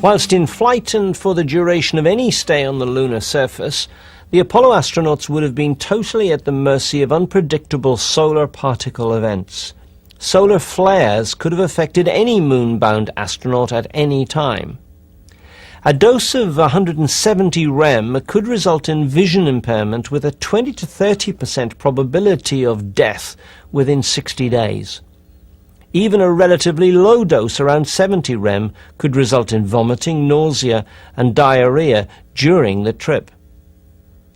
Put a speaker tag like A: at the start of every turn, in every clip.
A: Whilst in flight and for the duration of any stay on the lunar surface, the Apollo astronauts would have been totally at the mercy of unpredictable solar particle events. Solar flares could have affected any moon-bound astronaut at any time. A dose of 170 rem could result in vision impairment with a 20 to 30% probability of death within 60 days. Even a relatively low dose, around 70 rem, could result in vomiting, nausea and diarrhea during the trip.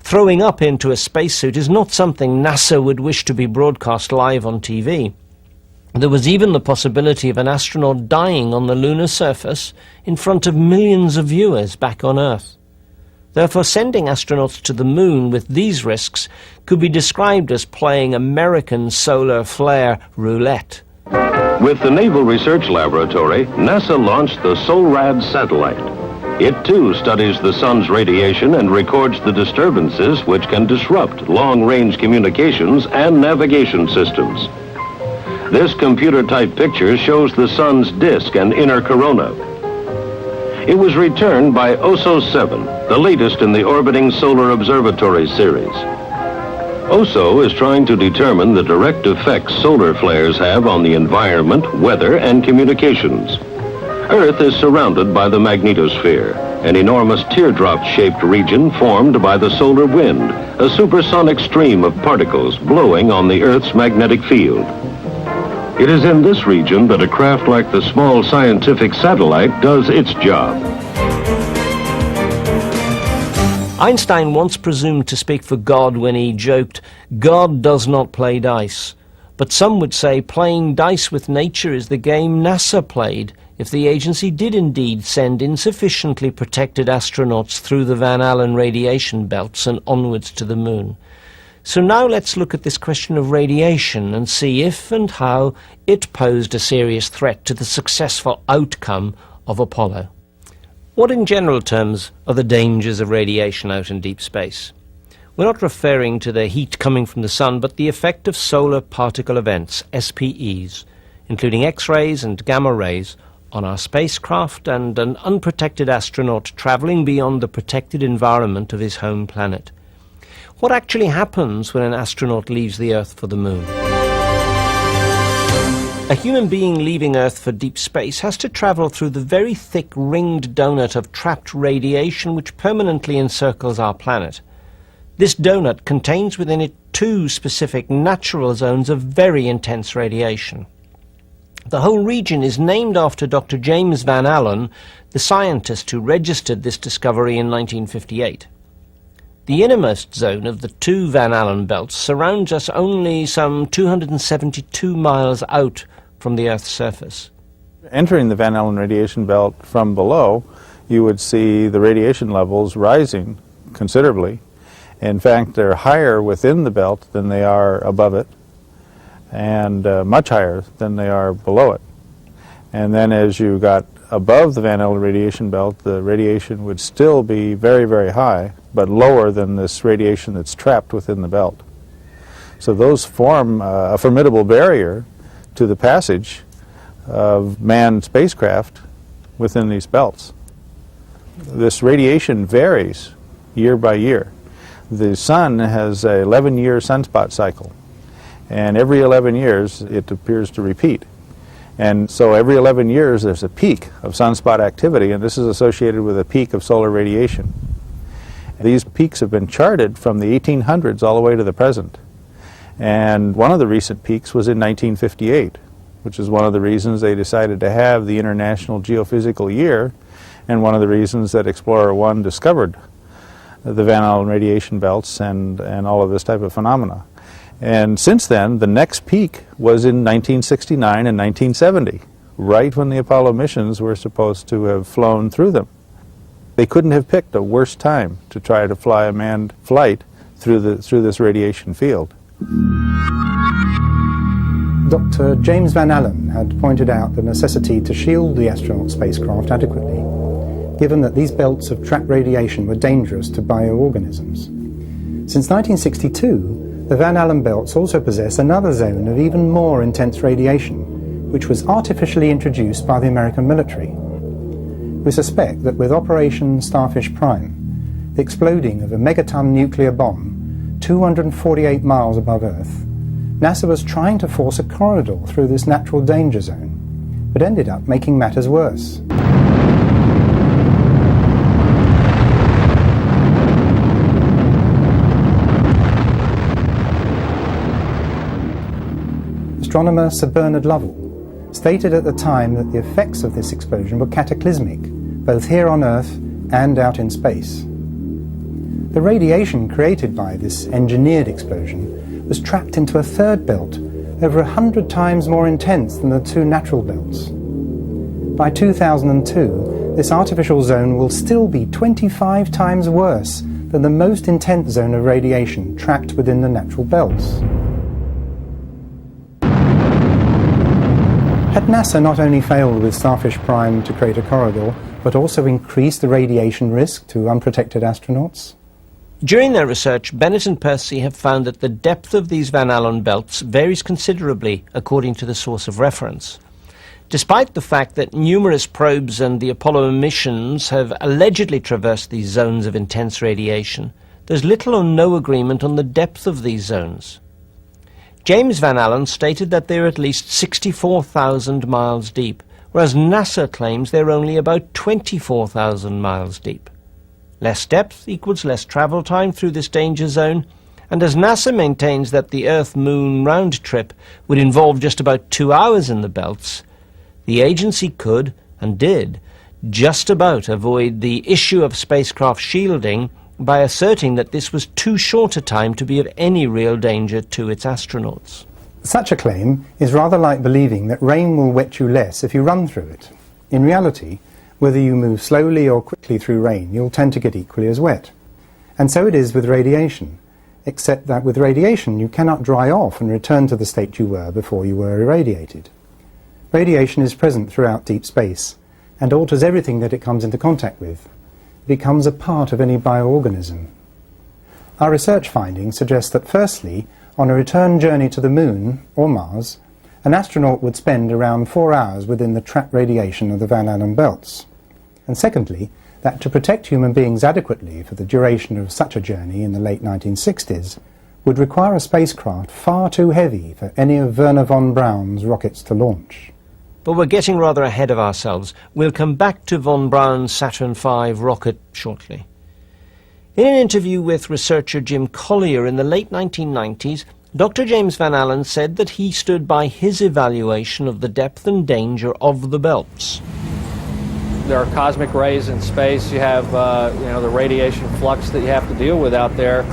A: Throwing up into a spacesuit is not something NASA would wish to be broadcast live on TV. There was even the possibility of an astronaut dying on the lunar surface in front of millions of viewers back on Earth. Therefore, sending astronauts to the moon with these risks could be described as playing American solar flare roulette.
B: With the Naval Research Laboratory, NASA launched the SOLRAD satellite. It too studies the sun's radiation and records the disturbances which can disrupt long-range communications and navigation systems. This computer-type picture shows the sun's disk and inner corona. It was returned by OSO-7, the latest in the orbiting solar observatory series. OSO is trying to determine the direct effects solar flares have on the environment, weather, and communications. Earth is surrounded by the magnetosphere, an enormous teardrop-shaped region formed by the solar wind, a supersonic stream of particles blowing on the Earth's magnetic field. It is in this region that a craft like the small scientific satellite does its job.
A: Einstein once presumed to speak for God when he joked, "God does not play dice." But some would say playing dice with nature is the game NASA played if the agency did indeed send insufficiently protected astronauts through the Van Allen radiation belts and onwards to the moon. So now let's look at this question of radiation and see if and how it posed a serious threat to the successful outcome of Apollo. What in general terms are the dangers of radiation out in deep space? We're not referring to the heat coming from the sun, but the effect of solar particle events, SPEs, including X-rays and gamma rays, on our spacecraft and an unprotected astronaut travelling beyond the protected environment of his home planet. What actually happens when an astronaut leaves the Earth for the moon? A human being leaving Earth for deep space has to travel through the very thick ringed donut of trapped radiation which permanently encircles our planet. This donut contains within it two specific natural zones of very intense radiation. The whole region is named after Dr. James Van Allen, the scientist who registered this discovery in 1958. The innermost zone of the two Van Allen belts surrounds us only some 272 miles out from the Earth's surface.
C: Entering the Van Allen radiation belt from below, you would see the radiation levels rising considerably. In fact, they're higher within the belt than they are above it, and much higher than they are below it. And then as you got above the Van Allen radiation belt, the radiation would still be very, very high, but lower than this radiation that's trapped within the belt. So those form a formidable barrier to the passage of manned spacecraft within these belts. This radiation varies year by year. The sun has an 11-year sunspot cycle, and every 11 years it appears to repeat. And so every 11 years there's a peak of sunspot activity, and this is associated with a peak of solar radiation. These peaks have been charted from the 1800s all the way to the present. And one of the recent peaks was in 1958, which is one of the reasons they decided to have the International Geophysical Year, and one of the reasons that Explorer 1 discovered the Van Allen radiation belts and all of this type of phenomena. And since then, the next peak was in 1969 and 1970, right when the Apollo missions were supposed to have flown through them. They couldn't have picked a worse time to try to fly a manned flight through this radiation field.
D: Dr. James Van Allen had pointed out the necessity to shield the astronaut spacecraft adequately, given that these belts of trapped radiation were dangerous to bioorganisms. Since 1962, the Van Allen belts also possess another zone of even more intense radiation, which was artificially introduced by the American military. We suspect that with Operation Starfish Prime, the exploding of a megaton nuclear bomb 248 miles above Earth, NASA was trying to force a corridor through this natural danger zone, but ended up making matters worse. Astronomer Sir Bernard Lovell stated at the time that the effects of this explosion were cataclysmic, both here on Earth and out in space. The radiation created by this engineered explosion was trapped into a third belt, over 100 times more intense than the two natural belts. By 2002, this artificial zone will still be 25 times worse than the most intense zone of radiation trapped within the natural belts. Had NASA not only failed with Starfish Prime to create a corridor, but also increased the radiation risk to unprotected astronauts?
A: During their research, Bennett and Percy have found that the depth of these Van Allen belts varies considerably according to the source of reference. Despite the fact that numerous probes and the Apollo missions have allegedly traversed these zones of intense radiation, there's little or no agreement on the depth of these zones. James Van Allen stated that they're at least 64,000 miles deep, whereas NASA claims they're only about 24,000 miles deep. Less depth equals less travel time through this danger zone, and as NASA maintains that the Earth-Moon round trip would involve just about 2 hours in the belts, the agency could, and did, just about avoid the issue of spacecraft shielding by asserting that this was too short a time to be of any real danger to its astronauts.
D: Such a claim is rather like believing that rain will wet you less if you run through it. In reality, whether you move slowly or quickly through rain, you'll tend to get equally as wet. And so it is with radiation, except that with radiation you cannot dry off and return to the state you were before you were irradiated. Radiation is present throughout deep space and alters everything that it comes into contact with. It becomes a part of any bioorganism. Our research findings suggest that firstly, on a return journey to the Moon or Mars, an astronaut would spend around 4 hours within the trapped radiation of the Van Allen belts. And secondly, that to protect human beings adequately for the duration of such a journey in the late 1960s would require a spacecraft far too heavy for any of Wernher von Braun's rockets to launch.
A: But we're getting rather ahead of ourselves. We'll come back to von Braun's Saturn V rocket shortly. In an interview with researcher Jim Collier in the late 1990s, Dr. James Van Allen said that he stood by his evaluation of the depth and danger of the belts.
E: There are cosmic rays in space. You have the radiation flux that you have to deal with out there.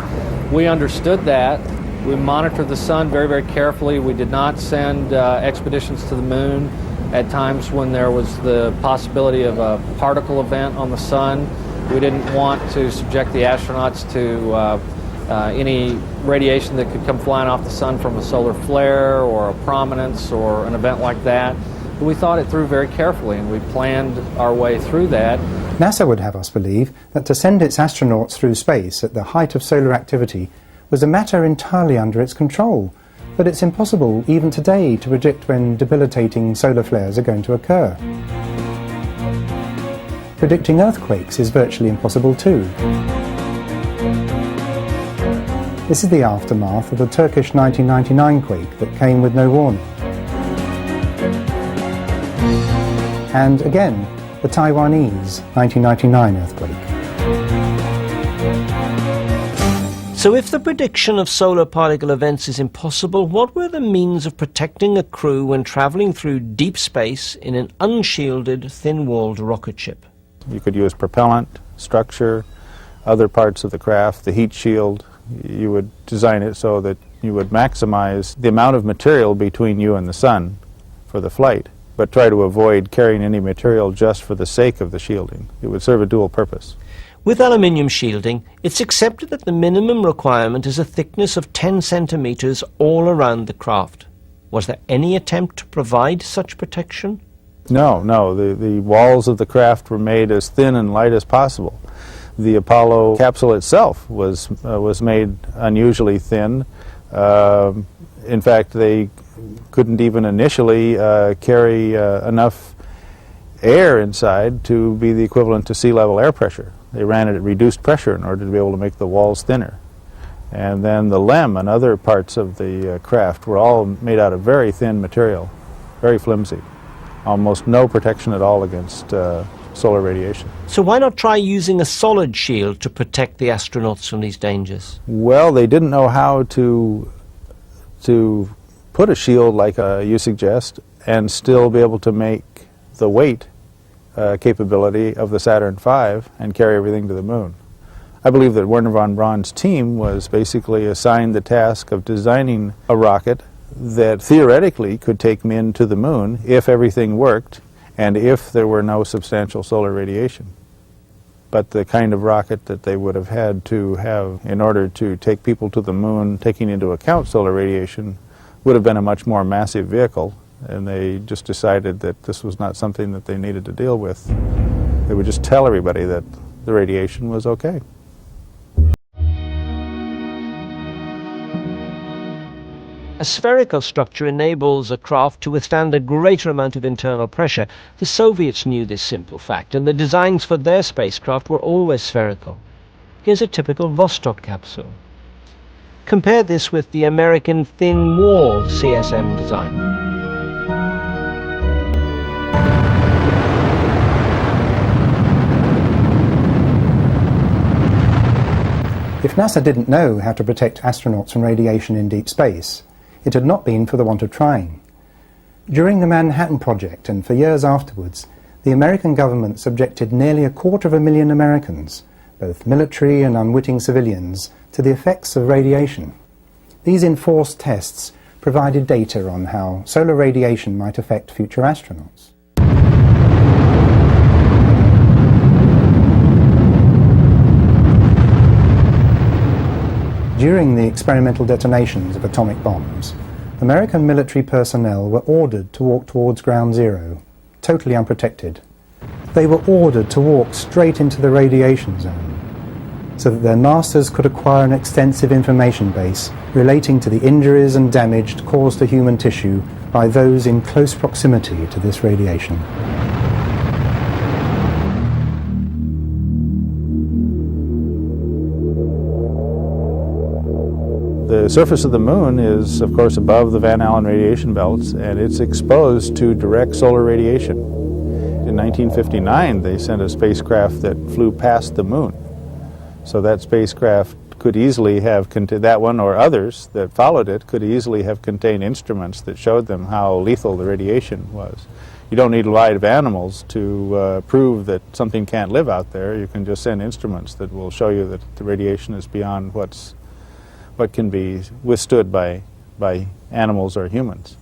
E: We understood that. We monitored the sun very, very carefully. We did not send expeditions to the Moon at times when there was the possibility of a particle event on the sun. We didn't want to subject the astronauts to any radiation that could come flying off the sun from a solar flare or a prominence or an event like that. But we thought it through very carefully, and we planned our way through that.
D: NASA would have us believe that to send its astronauts through space at the height of solar activity was a matter entirely under its control. But it's impossible, even today, to predict when debilitating solar flares are going to occur. Predicting earthquakes is virtually impossible too. This is the aftermath of the Turkish 1999 quake that came with no warning. And again, the Taiwanese 1999 earthquake.
A: So if the prediction of solar particle events is impossible, what were the means of protecting a crew when travelling through deep space in an unshielded, thin-walled rocket ship?
C: You could use propellant, structure, other parts of the craft, the heat shield. You would design it so that you would maximize the amount of material between you and the sun for the flight, but try to avoid carrying any material just for the sake of the shielding. It would serve a dual purpose.
A: With aluminium shielding, it's accepted that the minimum requirement is a thickness of 10 centimetres all around the craft. Was there any attempt to provide such protection?
C: No. The walls of the craft were made as thin and light as possible. The Apollo capsule itself was made unusually thin. In fact, they couldn't even initially carry enough air inside to be the equivalent to sea level air pressure. They ran it at reduced pressure in order to be able to make the walls thinner. And then the LEM and other parts of the craft were all made out of very thin material, very flimsy. Almost no protection at all against solar radiation.
A: So why not try using a solid shield to protect the astronauts from these dangers?
C: Well, they didn't know how to put a shield like you suggest and still be able to make the weight capability of the Saturn V and carry everything to the moon. I believe that Wernher von Braun's team was basically assigned the task of designing a rocket that theoretically could take men to the moon if everything worked and if there were no substantial solar radiation. But the kind of rocket that they would have had to have in order to take people to the moon, taking into account solar radiation, would have been a much more massive vehicle, and they just decided that this was not something that they needed to deal with. They would just tell everybody that the radiation was okay.
A: A spherical structure enables a craft to withstand a greater amount of internal pressure. The Soviets knew this simple fact, and the designs for their spacecraft were always spherical. Here's a typical Vostok capsule. Compare this with the American thin-walled CSM design.
D: If NASA didn't know how to protect astronauts from radiation in deep space, it had not been for the want of trying. During the Manhattan Project and for years afterwards, the American government subjected nearly 250,000 Americans, both military and unwitting civilians, to the effects of radiation. These enforced tests provided data on how solar radiation might affect future astronauts. During the experimental detonations of atomic bombs, American military personnel were ordered to walk towards ground zero, totally unprotected. They were ordered to walk straight into the radiation zone, so that their masters could acquire an extensive information base relating to the injuries and damage caused to human tissue by those in close proximity to this radiation.
C: The surface of the moon is, of course, above the Van Allen radiation belts, and it's exposed to direct solar radiation. In 1959, they sent a spacecraft that flew past the moon. So that spacecraft could easily have, that one or others that followed it, could easily have contained instruments that showed them how lethal the radiation was. You don't need live animals to prove that something can't live out there. You can just send instruments that will show you that the radiation is beyond what can be withstood by animals or humans.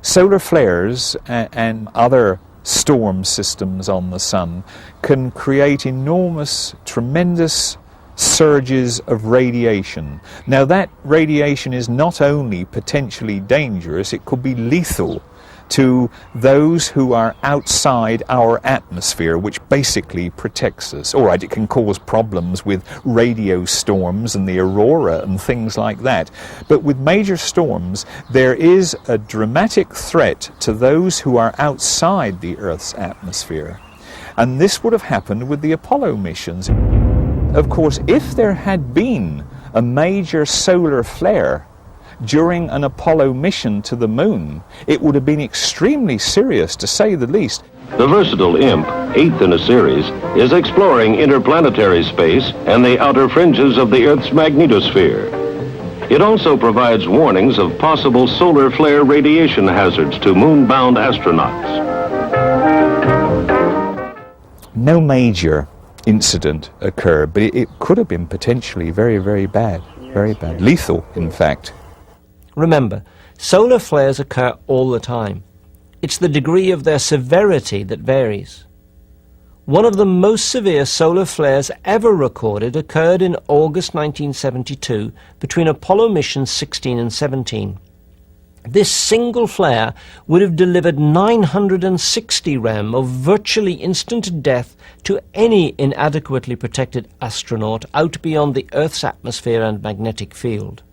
F: Solar flares and other storm systems on the sun can create enormous, tremendous surges of radiation. Now that radiation is not only potentially dangerous, it could be lethal to those who are outside our atmosphere, which basically protects us. All right, it can cause problems with radio storms and the aurora and things like that. But with major storms, there is a dramatic threat to those who are outside the Earth's atmosphere. And this would have happened with the Apollo missions. Of course, if there had been a major solar flare during an Apollo mission to the moon, it would have been extremely serious, to say the least.
B: The versatile IMP, 8th in a series, is exploring interplanetary space and the outer fringes of the Earth's magnetosphere. It also provides warnings of possible solar flare radiation hazards to moon-bound astronauts.
F: No major incident occurred, but it could have been potentially very, very bad, lethal, in fact.
A: Remember, solar flares occur all the time. It's the degree of their severity that varies. One of the most severe solar flares ever recorded occurred in August 1972 between Apollo missions 16 and 17. This single flare would have delivered 960 rem of virtually instant death to any inadequately protected astronaut out beyond the Earth's atmosphere and magnetic field.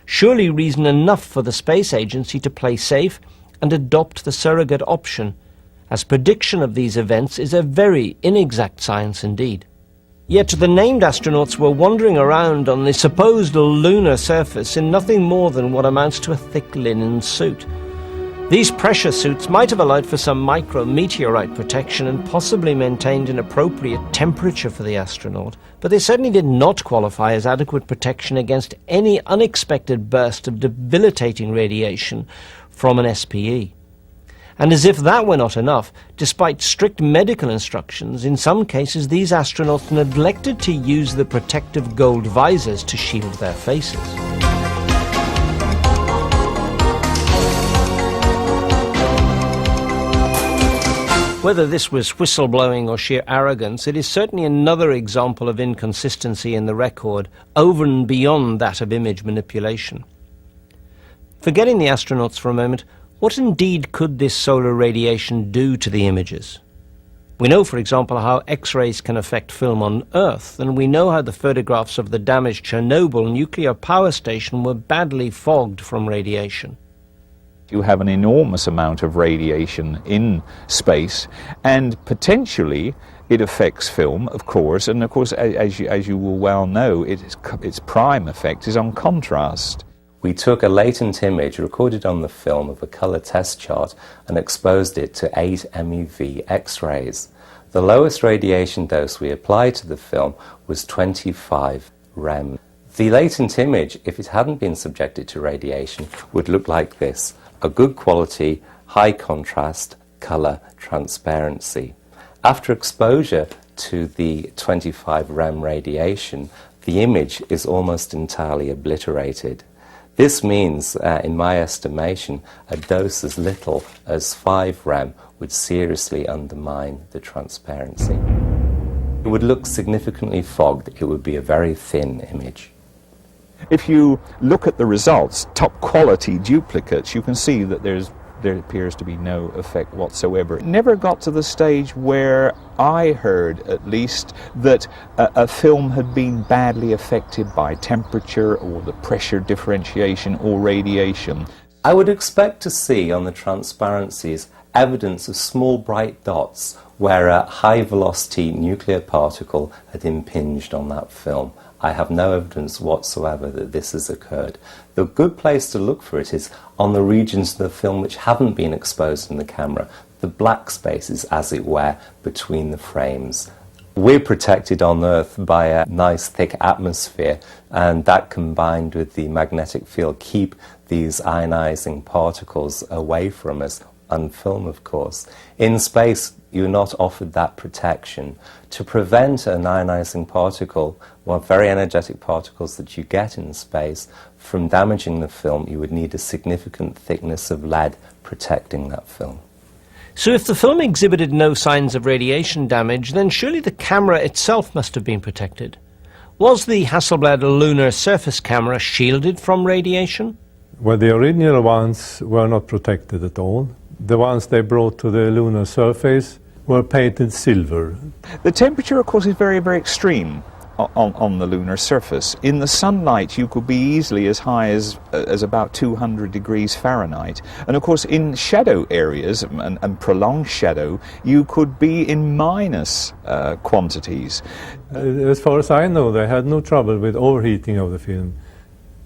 A: Surely reason enough for the space agency to play safe and adopt the surrogate option, as prediction of these events is a very inexact science indeed. Yet the named astronauts were wandering around on the supposed lunar surface in nothing more than what amounts to a thick linen suit. These pressure suits might have allowed for some micrometeorite protection and possibly maintained an appropriate temperature for the astronaut, but they certainly did not qualify as adequate protection against any unexpected burst of debilitating radiation from an SPE. And as if that were not enough, despite strict medical instructions, in some cases these astronauts neglected to use the protective gold visors to shield their faces. Whether this was whistleblowing or sheer arrogance, it is certainly another example of inconsistency in the record, over and beyond that of image manipulation. Forgetting the astronauts for a moment, what indeed could this solar radiation do to the images? We know, for example, how X-rays can affect film on Earth, and we know how the photographs of the damaged Chernobyl nuclear power station were badly fogged from radiation.
F: You have an enormous amount of radiation in space, and potentially it affects film, of course, and of course, as you will well know, its prime effect is on contrast.
G: We took a latent image recorded on the film of a colour test chart and exposed it to 8 MeV X-rays. The lowest radiation dose we applied to the film was 25 rem. The latent image, if it hadn't been subjected to radiation, would look like this: a good quality, high contrast, colour transparency. After exposure to the 25 rem radiation, the image is almost entirely obliterated. This means, in my estimation, a dose as little as 5 rem would seriously undermine the transparency. It would look significantly fogged. It would be a very thin image.
F: If you look at the results, top quality duplicates, you can see that there appears to be no effect whatsoever. It never got to the stage where I heard, at least, that a film had been badly affected by temperature or the pressure differentiation or radiation.
G: I would expect to see on the transparencies evidence of small bright dots where a high velocity nuclear particle had impinged on that film. I have no evidence whatsoever that this has occurred. The good place to look for it is on the regions of the film which haven't been exposed in the camera, the black spaces, as it were, between the frames. We're protected on Earth by a nice thick atmosphere, and that combined with the magnetic field keep these ionizing particles away from us, on film of course. In space, you're not offered that protection. To prevent an ionizing particle, or very energetic particles that you get in space, from damaging the film, you would need a significant thickness of lead protecting that film.
A: So if the film exhibited no signs of radiation damage, then surely the camera itself must have been protected. Was the Hasselblad lunar surface camera shielded from radiation?
H: Well, the original ones were not protected at all. The ones they brought to the lunar surface were painted silver.
F: The temperature, of course, is very, very extreme on the lunar surface. In the sunlight, you could be easily as high as about 200 degrees Fahrenheit. And of course, in shadow areas and prolonged shadow, you could be in minus quantities.
H: As far as I know, they had no trouble with overheating of the film.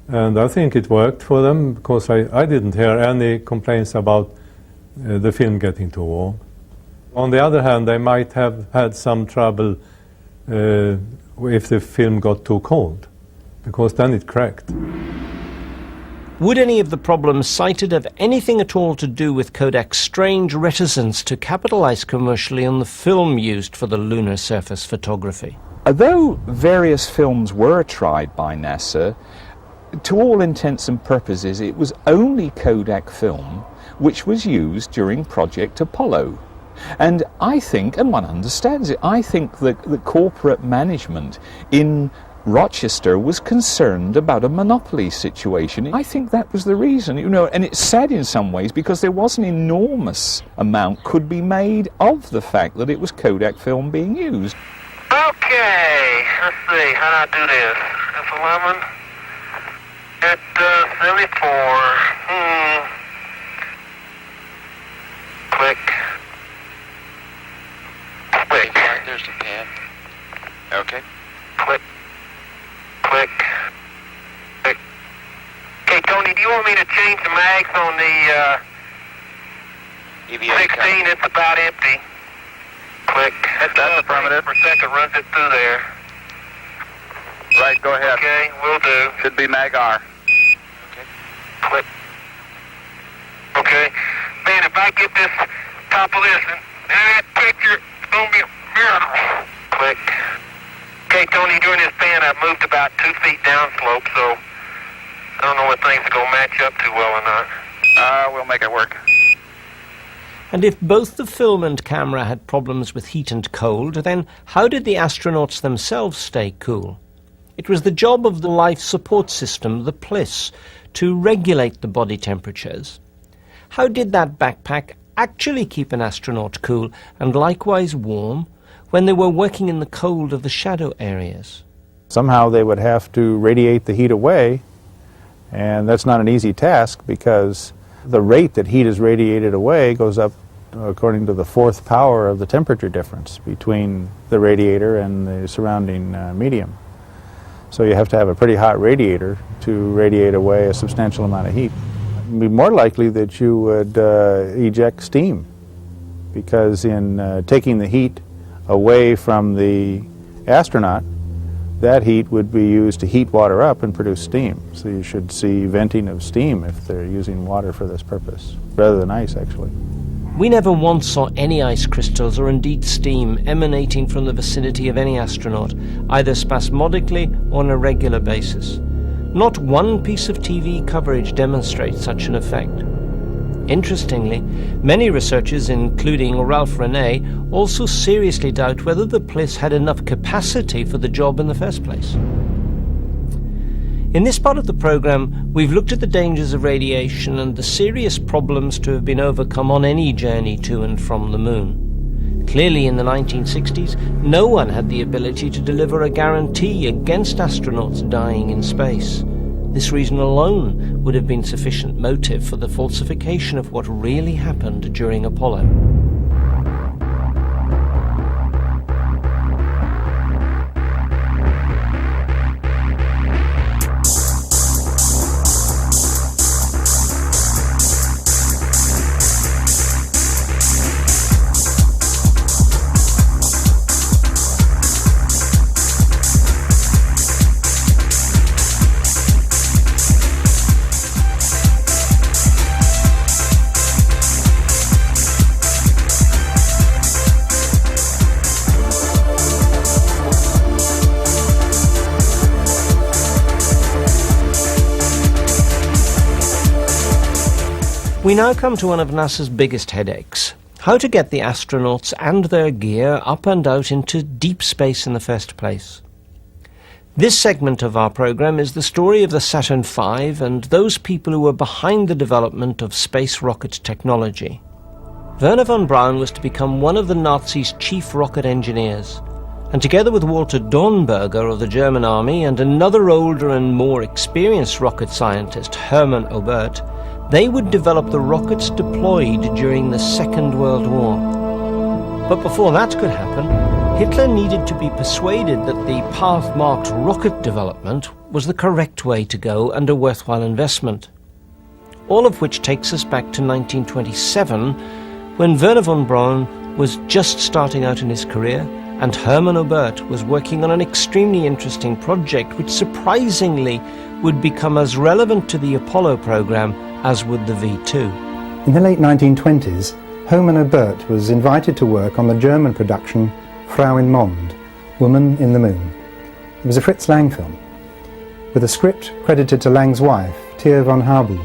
H: And I think it worked for them, because I didn't hear any complaints about the film getting too warm. On the other hand, they might have had some trouble if the film got too cold, because then it cracked.
A: Would any of the problems cited have anything at all to do with Kodak's strange reticence to capitalize commercially on the film used for the lunar surface photography?
F: Although various films were tried by NASA, to all intents and purposes it was only Kodak film which was used during Project Apollo. And I think, and one understands it, I think that the corporate management in Rochester was concerned about a monopoly situation. I think that was the reason, and it's sad in some ways because there was an enormous amount could be made of the fact that it was Kodak film being used.
I: Okay, let's see, how do I do this? F11? It 74. Click.
J: Okay.
I: Click. Click. Click. Okay, Tony, do you want me to change the mags on the
J: EVA
I: 16? It's about empty. Click.
J: That's affirmative.
I: Per second runs it through there.
J: Right, go ahead.
I: Okay, will do.
J: Should be mag R.
I: Click. Okay. Man, if I get this top of this and that picture, it's going to be a miracle. Click. Okay, Tony, during this pan, I've moved about 2 feet downslope, so I don't know if things are going to match up too well or not.
J: We'll make it work.
A: And if both the film and camera had problems with heat and cold, then how did the astronauts themselves stay cool? It was the job of the life support system, the PLIS, to regulate the body temperatures. How did that backpack actually keep an astronaut cool and likewise warm when they were working in the cold of the shadow areas?
C: Somehow they would have to radiate the heat away, and that's not an easy task because the rate that heat is radiated away goes up according to the 4th power of the temperature difference between the radiator and the surrounding medium. So you have to have a pretty hot radiator to radiate away a substantial amount of heat. It would be more likely that you would eject steam, because in taking the heat away from the astronaut, that heat would be used to heat water up and produce steam. So you should see venting of steam if they're using water for this purpose, rather than ice, actually.
A: We never once saw any ice crystals or indeed steam emanating from the vicinity of any astronaut, either spasmodically or on a regular basis. Not one piece of TV coverage demonstrates such an effect. Interestingly, many researchers, including Ralph Rene, also seriously doubt whether the PLIS had enough capacity for the job in the first place. In this part of the program, we've looked at the dangers of radiation and the serious problems to have been overcome on any journey to and from the Moon. Clearly, in the 1960s, no one had the ability to deliver a guarantee against astronauts dying in space. This reason alone would have been sufficient motive for the falsification of what really happened during Apollo. We now come to one of NASA's biggest headaches: how to get the astronauts and their gear up and out into deep space in the first place. This segment of our program is the story of the Saturn V and those people who were behind the development of space rocket technology. Wernher von Braun was to become one of the Nazis' chief rocket engineers, and together with Walter Dornberger of the German army and another older and more experienced rocket scientist, Hermann Oberth, they would develop the rockets deployed during the Second World War. But before that could happen, Hitler needed to be persuaded that the path-marked rocket development was the correct way to go and a worthwhile investment. All of which takes us back to 1927, when Wernher von Braun was just starting out in his career, and Hermann Oberth was working on an extremely interesting project which surprisingly would become as relevant to the Apollo program as would the V2.
D: In the late 1920s, Hermann Oberth was invited to work on the German production Frau im Mond, Woman in the Moon. It was a Fritz Lang film, with a script credited to Lang's wife, Thea von Harbou.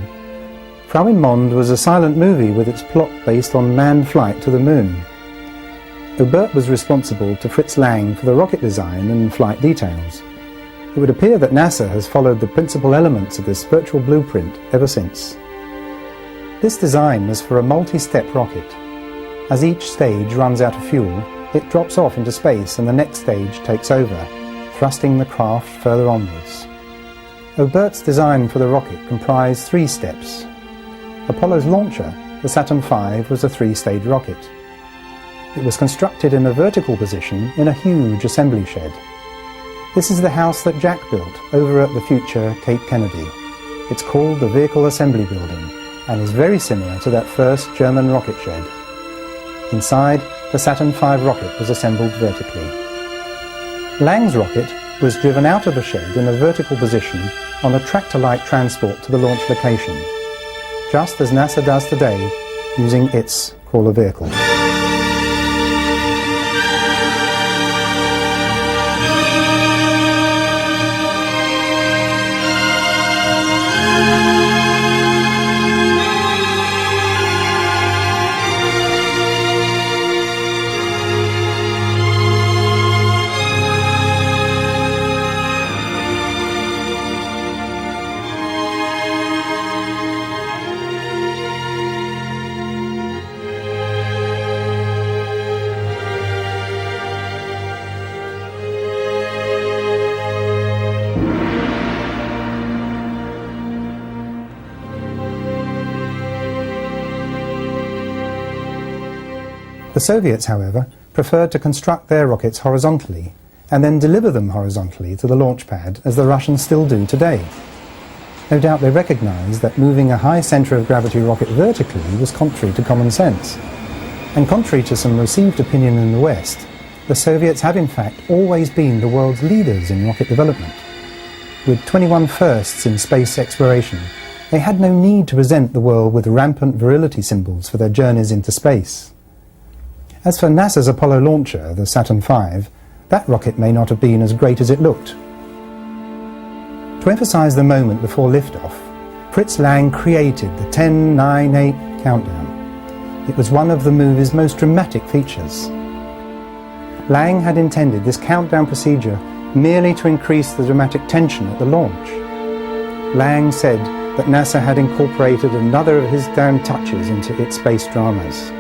D: Frau im Mond was a silent movie with its plot based on manned flight to the Moon. Oberth was responsible to Fritz Lang for the rocket design and flight details. It would appear that NASA has followed the principal elements of this virtual blueprint ever since. This design was for a multi-step rocket. As each stage runs out of fuel, it drops off into space and the next stage takes over, thrusting the craft further onwards. Oberth's design for the rocket comprised 3 steps. Apollo's launcher, the Saturn V, was a 3-stage rocket. It was constructed in a vertical position in a huge assembly shed. This is the house that Jack built over at the future Cape Kennedy. It's called the Vehicle Assembly Building and is very similar to that first German rocket shed. Inside, the Saturn V rocket was assembled vertically. Lang's rocket was driven out of the shed in a vertical position on a tractor-like transport to the launch location, just as NASA does today using its crawler vehicle. The Soviets, however, preferred to construct their rockets horizontally and then deliver them horizontally to the launch pad, as the Russians still do today. No doubt they recognized that moving a high centre of gravity rocket vertically was contrary to common sense. And contrary to some received opinion in the West, the Soviets have in fact always been the world's leaders in rocket development. With 21 firsts in space exploration, they had no need to present the world with rampant virility symbols for their journeys into space. As for NASA's Apollo launcher, the Saturn V, that rocket may not have been as great as it looked. To emphasize the moment before liftoff, Fritz Lang created the 10-9-8 countdown. It was one of the movie's most dramatic features. Lang had intended this countdown procedure merely to increase the dramatic tension at the launch. Lang said that NASA had incorporated another of his damn touches into its space dramas.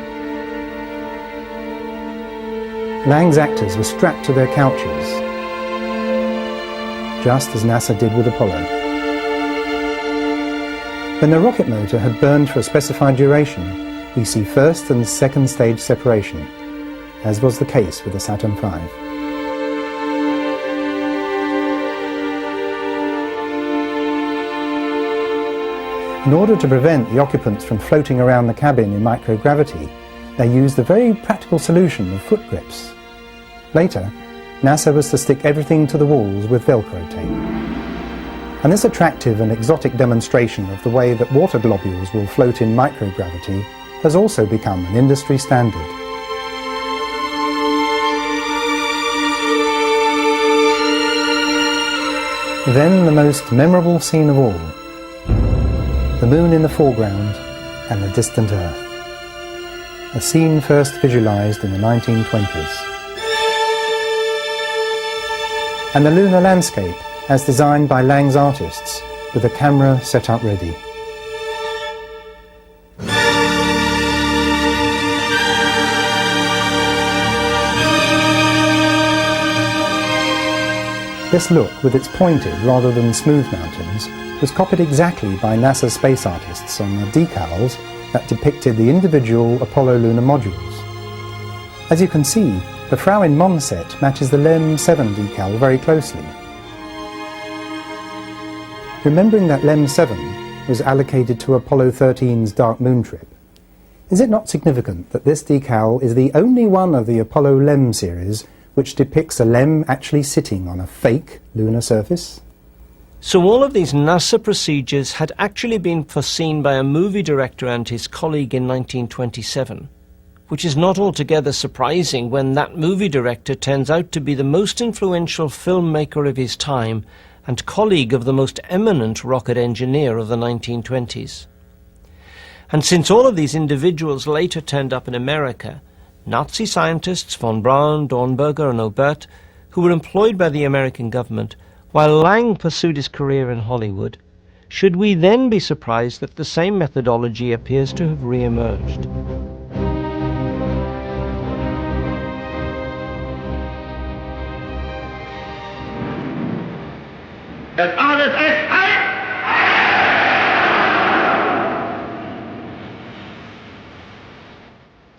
D: Lang's actors were strapped to their couches, just as NASA did with Apollo. When the rocket motor had burned for a specified duration, we see first and second stage separation, as was the case with the Saturn V. In order to prevent the occupants from floating around the cabin in microgravity, they used a very practical solution of foot grips. Later, NASA was to stick everything to the walls with Velcro tape. And this attractive and exotic demonstration of the way that water globules will float in microgravity has also become an industry standard. Then the most memorable scene of all, the moon in the foreground and the distant Earth. A scene first visualized in the 1920s. And the lunar landscape as designed by Lang's artists, with the camera set up ready. This look, with its pointed rather than smooth mountains, was copied exactly by NASA space artists on the decals that depicted the individual Apollo lunar modules. As you can see, the Frauin Mon set matches the LEM 7 decal very closely. Remembering that LEM 7 was allocated to Apollo 13's Dark Moon trip, is it not significant that this decal is the only one of the Apollo LEM series which depicts a LEM actually sitting on a fake lunar surface?
A: So all of these NASA procedures had actually been foreseen by a movie director and his colleague in 1927, which is not altogether surprising when that movie director turns out to be the most influential filmmaker of his time and colleague of the most eminent rocket engineer of the 1920s. And since all of these individuals later turned up in America, Nazi scientists von Braun, Dornberger and Obert, who were employed by the American government, while Lang pursued his career in Hollywood, should we then be surprised that the same methodology appears to have re-emerged?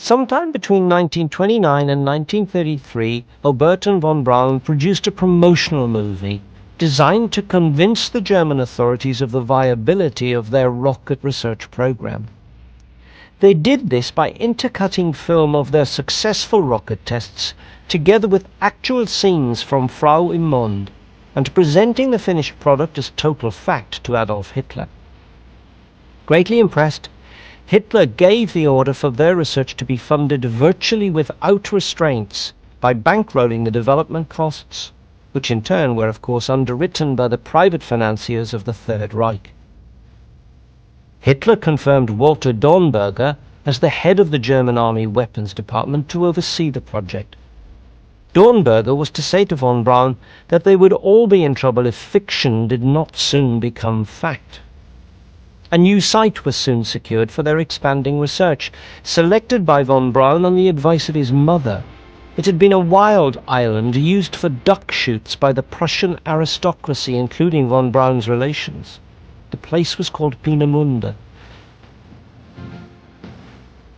A: Sometime between 1929 and 1933, Obert and von Braun produced a promotional movie designed to convince the German authorities of the viability of their rocket research program. They did this by intercutting film of their successful rocket tests together with actual scenes from Frau im Mond and presenting the finished product as total fact to Adolf Hitler. Greatly impressed, Hitler gave the order for their research to be funded virtually without restraints by bankrolling the development costs, which in turn were of course underwritten by the private financiers of the Third Reich. Hitler confirmed Walter Dornberger as the head of the German Army Weapons Department to oversee the project. Dornberger was to say to von Braun that they would all be in trouble if fiction did not soon become fact. A new site was soon secured for their expanding research, selected by von Braun on the advice of his mother. It had been a wild island used for duck shoots by the Prussian aristocracy, including von Braun's relations. The place was called Peenemünde.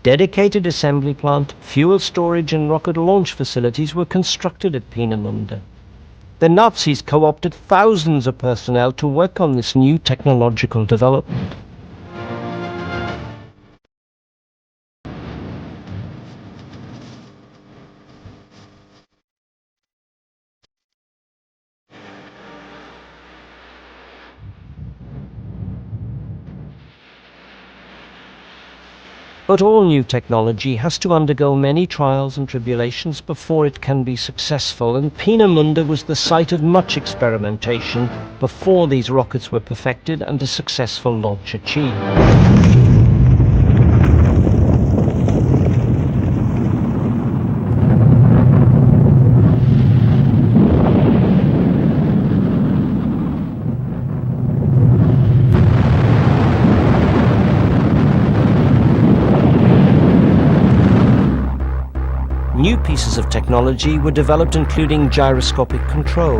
A: Dedicated assembly plant, fuel storage and rocket launch facilities were constructed at Peenemünde. The Nazis co-opted thousands of personnel to work on this new technological development. But all new technology has to undergo many trials and tribulations before it can be successful, and Peenemünde was the site of much experimentation before these rockets were perfected and a successful launch achieved. New pieces of technology were developed, including gyroscopic control.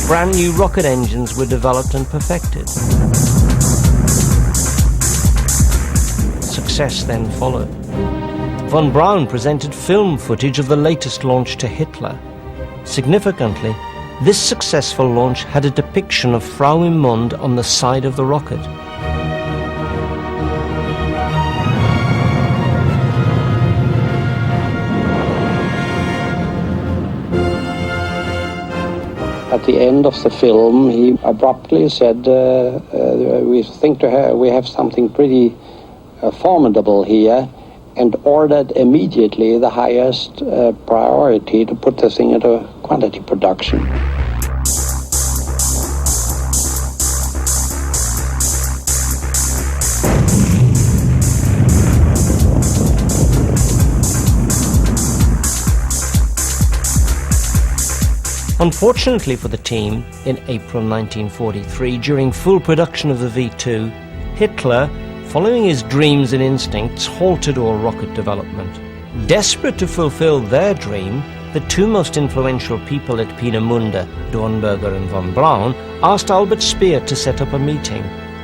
A: Brand new rocket engines were developed and perfected. Success then followed. Von Braun presented film footage of the latest launch to Hitler. Significantly, this successful launch had a depiction of Frau im Mond on the side of the rocket.
K: At the end of the film, he abruptly said, we think we have something pretty formidable here, and ordered immediately the highest priority to put the thing into quantity production.
A: Unfortunately for the team, in April 1943, during full production of the V-2, Hitler, following his dreams and instincts, halted all rocket development. Desperate to fulfill their dream, the two most influential people at Peenemünde, Dornberger and von Braun, asked Albert Speer to set up a meeting.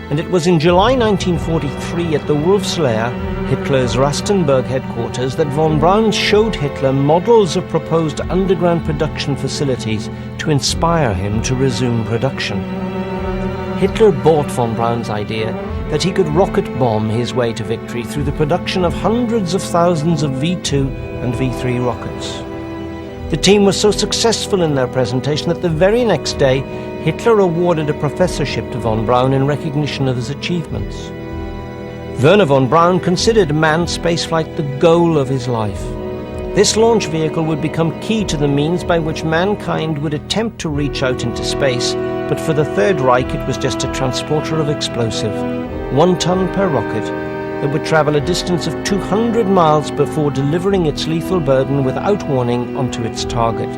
A: And it was in July 1943 at the Wolfslair, Hitler's Rastenburg headquarters, that von Braun showed Hitler models of proposed underground production facilities to inspire him to resume production. Hitler bought von Braun's idea that he could rocket bomb his way to victory through the production of hundreds of thousands of V-2 and V-3 rockets. The team was so successful in their presentation that the very next day, Hitler awarded a professorship to von Braun in recognition of his achievements. Werner von Braun considered manned spaceflight the goal of his life. This launch vehicle would become key to the means by which mankind would attempt to reach out into space, but for the Third Reich it was just a transporter of explosive, 1 ton per rocket, that would travel a distance of 200 miles before delivering its lethal burden without warning onto its target.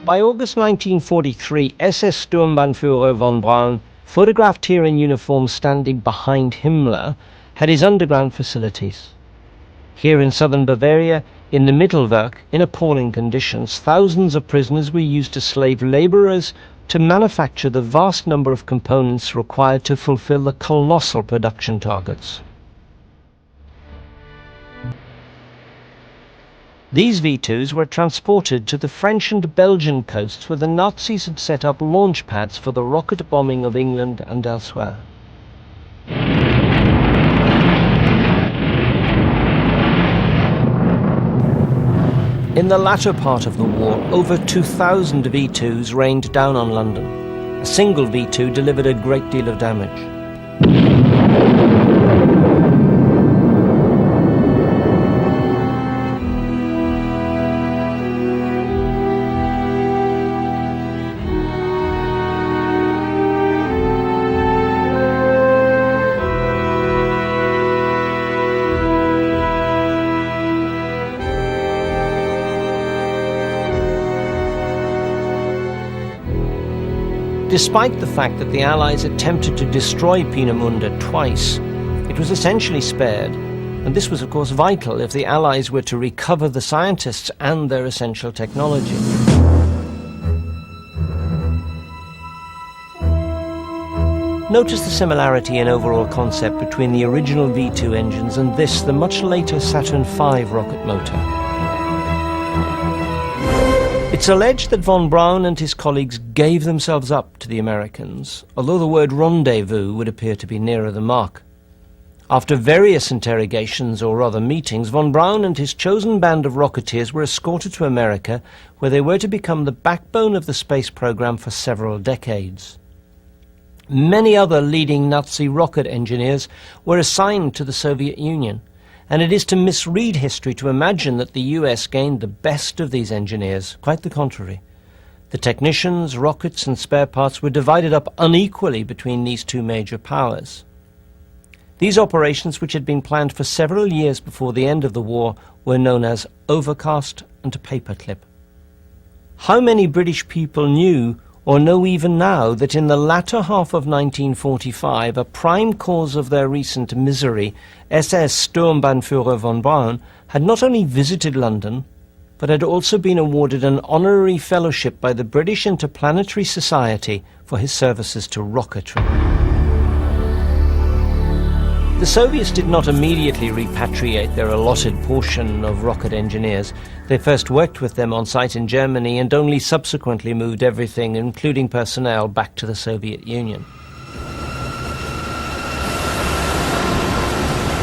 A: By August 1943, SS Sturmbannführer von Braun photographed here in uniform standing behind Himmler, had his underground facilities. Here in southern Bavaria, in the Mittelwerk, in appalling conditions, thousands of prisoners were used as slave labourers to manufacture the vast number of components required to fulfill the colossal production targets. These V2s were transported to the French and Belgian coasts where the Nazis had set up launch pads for the rocket bombing of England and elsewhere. In the latter part of the war, over 2,000 V2s rained down on London. A single V2 delivered a great deal of damage. Despite the fact that the Allies attempted to destroy Peenemünde twice, it was essentially spared, and this was of course vital if the Allies were to recover the scientists and their essential technology. Notice the similarity in overall concept between the original V2 engines and this, the much later Saturn V rocket motor. It's alleged that von Braun and his colleagues gave themselves up to the Americans, although the word rendezvous would appear to be nearer the mark. After various interrogations, or rather meetings, von Braun and his chosen band of rocketeers were escorted to America, where they were to become the backbone of the space program for several decades. Many other leading Nazi rocket engineers were assigned to the Soviet Union, and it is to misread history to imagine that the US gained the best of these engineers. Quite the contrary. The technicians, rockets and spare parts were divided up unequally between these two major powers. These operations, which had been planned for several years before the end of the war, were known as Overcast and Paperclip. How many British people knew or know even now that in the latter half of 1945, a prime cause of their recent misery, SS Sturmbannführer von Braun, had not only visited London, but had also been awarded an honorary fellowship by the British Interplanetary Society for his services to rocketry. The Soviets did not immediately repatriate their allotted portion of rocket engineers. They first worked with them on site in Germany and only subsequently moved everything, including personnel, back to the Soviet Union.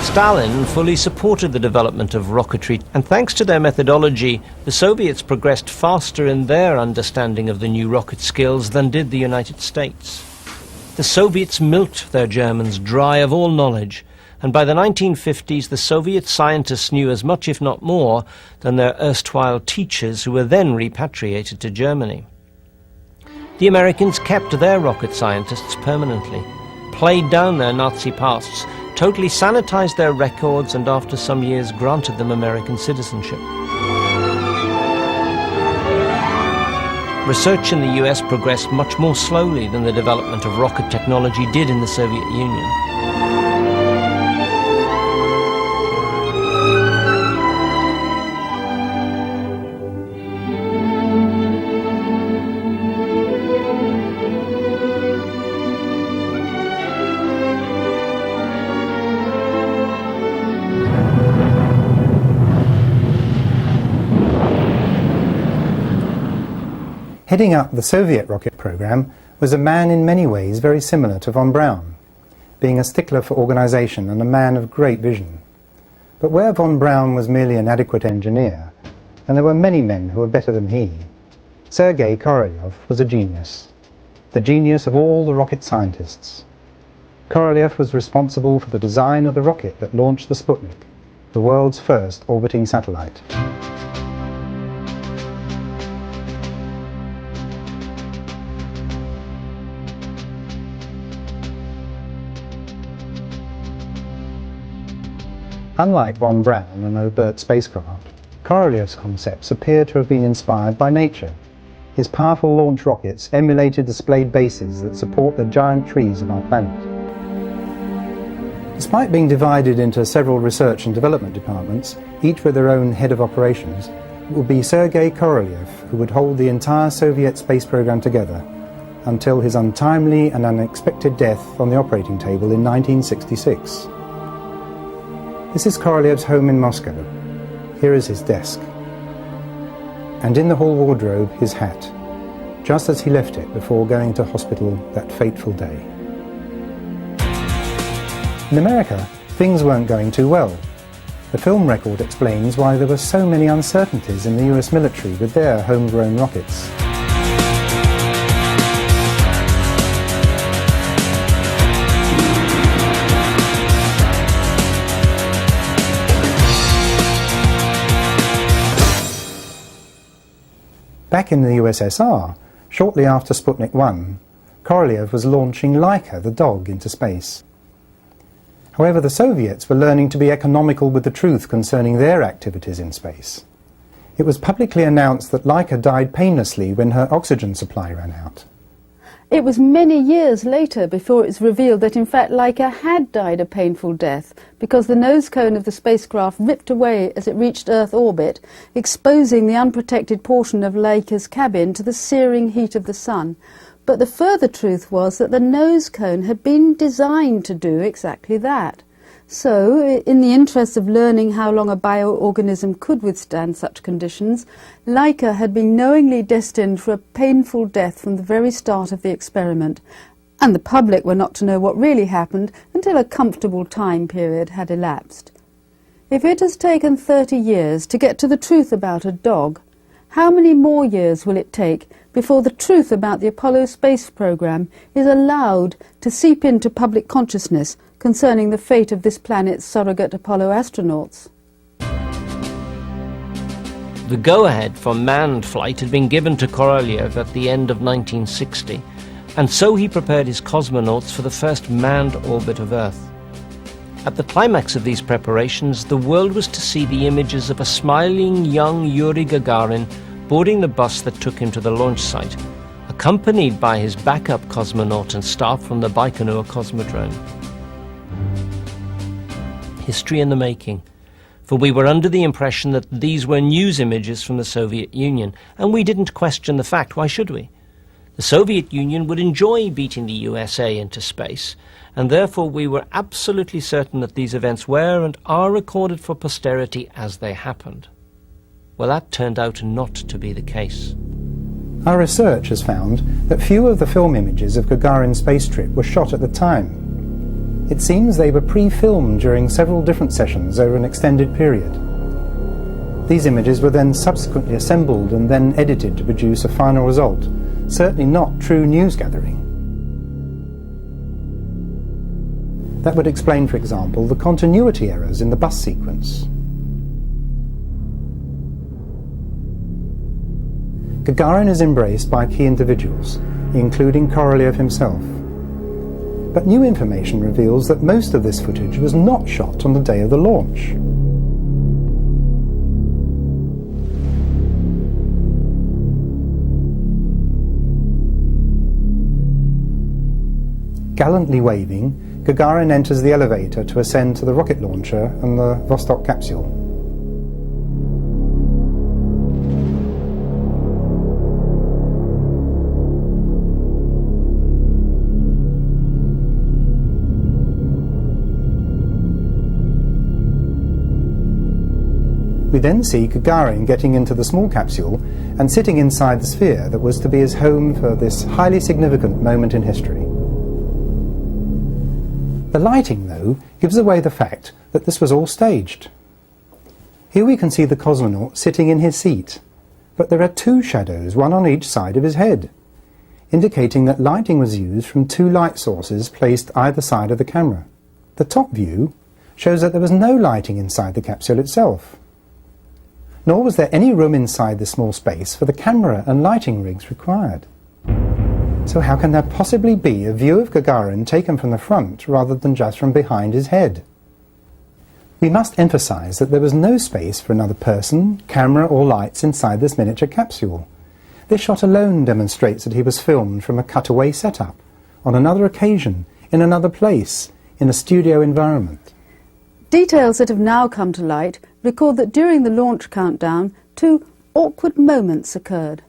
A: Stalin fully supported the development of rocketry, and thanks to their methodology, the Soviets progressed faster in their understanding of the new rocket skills than did the United States. The Soviets milked their Germans dry of all knowledge, and by the 1950s the Soviet scientists knew as much, if not more, than their erstwhile teachers who were then repatriated to Germany. The Americans kept their rocket scientists permanently, played down their Nazi pasts, totally sanitized their records, and after some years granted them American citizenship. Research in the US progressed much more slowly than the development of rocket technology did in the Soviet Union.
D: Heading up the Soviet rocket program was a man in many ways very similar to von Braun, being a stickler for organization and a man of great vision. But where von Braun was merely an adequate engineer, and there were many men who were better than he, Sergei Korolev was a genius, the genius of all the rocket scientists. Korolev was responsible for the design of the rocket that launched the Sputnik, the world's first orbiting satellite. Unlike von Braun and overt spacecraft, Korolev's concepts appear to have been inspired by nature. his powerful launch rockets emulated the splayed bases that support the giant trees of our planet. Despite being divided into several research and development departments, each with their own head of operations, it would be Sergei Korolev who would hold the entire Soviet space program together until his untimely and unexpected death on the operating table in 1966. This is Korolev's home in Moscow. Here is his desk. And in the hall wardrobe, his hat, just as he left it before going to hospital that fateful day. In America, things weren't going too well. The film record explains why there were so many uncertainties in the US military with their homegrown rockets. Back in the USSR, shortly after Sputnik 1, Korolev was launching Laika, the dog, into space. However, the Soviets were learning to be economical with the truth concerning their activities in space. It was publicly announced that Laika died painlessly when her oxygen supply ran out.
L: It was many years later before it was revealed that in fact Laika had died a painful death because the nose cone of the spacecraft ripped away as it reached Earth orbit, exposing the unprotected portion of Laika's cabin to the searing heat of the sun. But the further truth was that the nose cone had been designed to do exactly that. So, in the interest of learning how long a bioorganism could withstand such conditions, Laika had been knowingly destined for a painful death from the very start of the experiment, and the public were not to know what really happened until a comfortable time period had elapsed. If it has taken 30 years to get to the truth about a dog, how many more years will it take before the truth about the Apollo space program is allowed to seep into public consciousness concerning the fate of this planet's surrogate Apollo astronauts?
A: The go-ahead for manned flight had been given to Korolev at the end of 1960, and so he prepared his cosmonauts for the first manned orbit of Earth. At the climax of these preparations, the world was to see the images of a smiling young Yuri Gagarin boarding the bus that took him to the launch site, accompanied by his backup cosmonaut and staff from the Baikonur Cosmodrome. History in the making, for we were under the impression that these were news images from the Soviet Union, and we didn't question the fact. Why should we? The Soviet Union would enjoy beating the USA into space, and therefore we were absolutely certain that these events were and are recorded for posterity as they happened. Well, that turned out not to be the case.
D: Our research has found that few of the film images of Gagarin's space trip were shot at the time. It seems they were pre-filmed during several different sessions over an extended period. These images were then subsequently assembled and then edited to produce a final result, certainly not true news gathering. That would explain, for example, the continuity errors in the bus sequence. Gagarin is embraced by key individuals, including Korolev himself. But new information reveals that most of this footage was not shot on the day of the launch. Gallantly waving, Gagarin enters the elevator to ascend to the rocket launcher and the Vostok capsule. We then see Gagarin getting into the small capsule and sitting inside the sphere that was to be his home for this highly significant moment in history. The lighting, though, gives away the fact that this was all staged. Here we can see the cosmonaut sitting in his seat, but there are two shadows, one on each side of his head, indicating that lighting was used from two light sources placed either side of the camera. The top view shows that there was no lighting inside the capsule itself, nor was there any room inside the small space for the camera and lighting rigs required. So how can there possibly be a view of Gagarin taken from the front rather than just from behind his head? We must emphasize that there was no space for another person, camera or lights inside this miniature capsule. This shot alone demonstrates that he was filmed from a cutaway setup, on another occasion, in another place, in a studio environment.
L: Details that have now come to light record that during the launch countdown, 2 awkward moments occurred.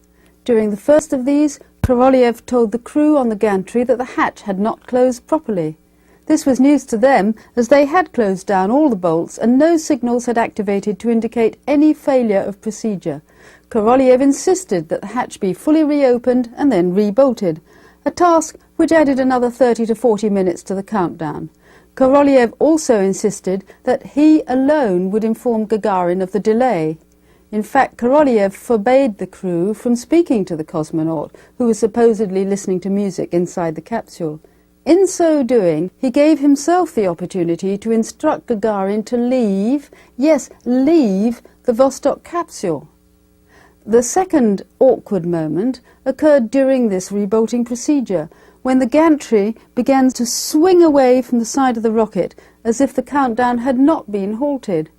L: During the first of these, Korolev told the crew on the gantry that the hatch had not closed properly. This was news to them, as they had closed down all the bolts and no signals had activated to indicate any failure of procedure. Korolev insisted that the hatch be fully reopened and then rebolted, a task which added another 30 to 40 minutes to the countdown. Korolev also insisted that he alone would inform Gagarin of the delay. In fact, Korolev forbade the crew from speaking to the cosmonaut, who was supposedly listening to music inside the capsule. In so doing, he gave himself the opportunity to instruct Gagarin to leave, yes, leave the Vostok capsule. The second awkward moment occurred during this rebolting procedure, when the gantry began to swing away from the side of the rocket as if the countdown had not been halted.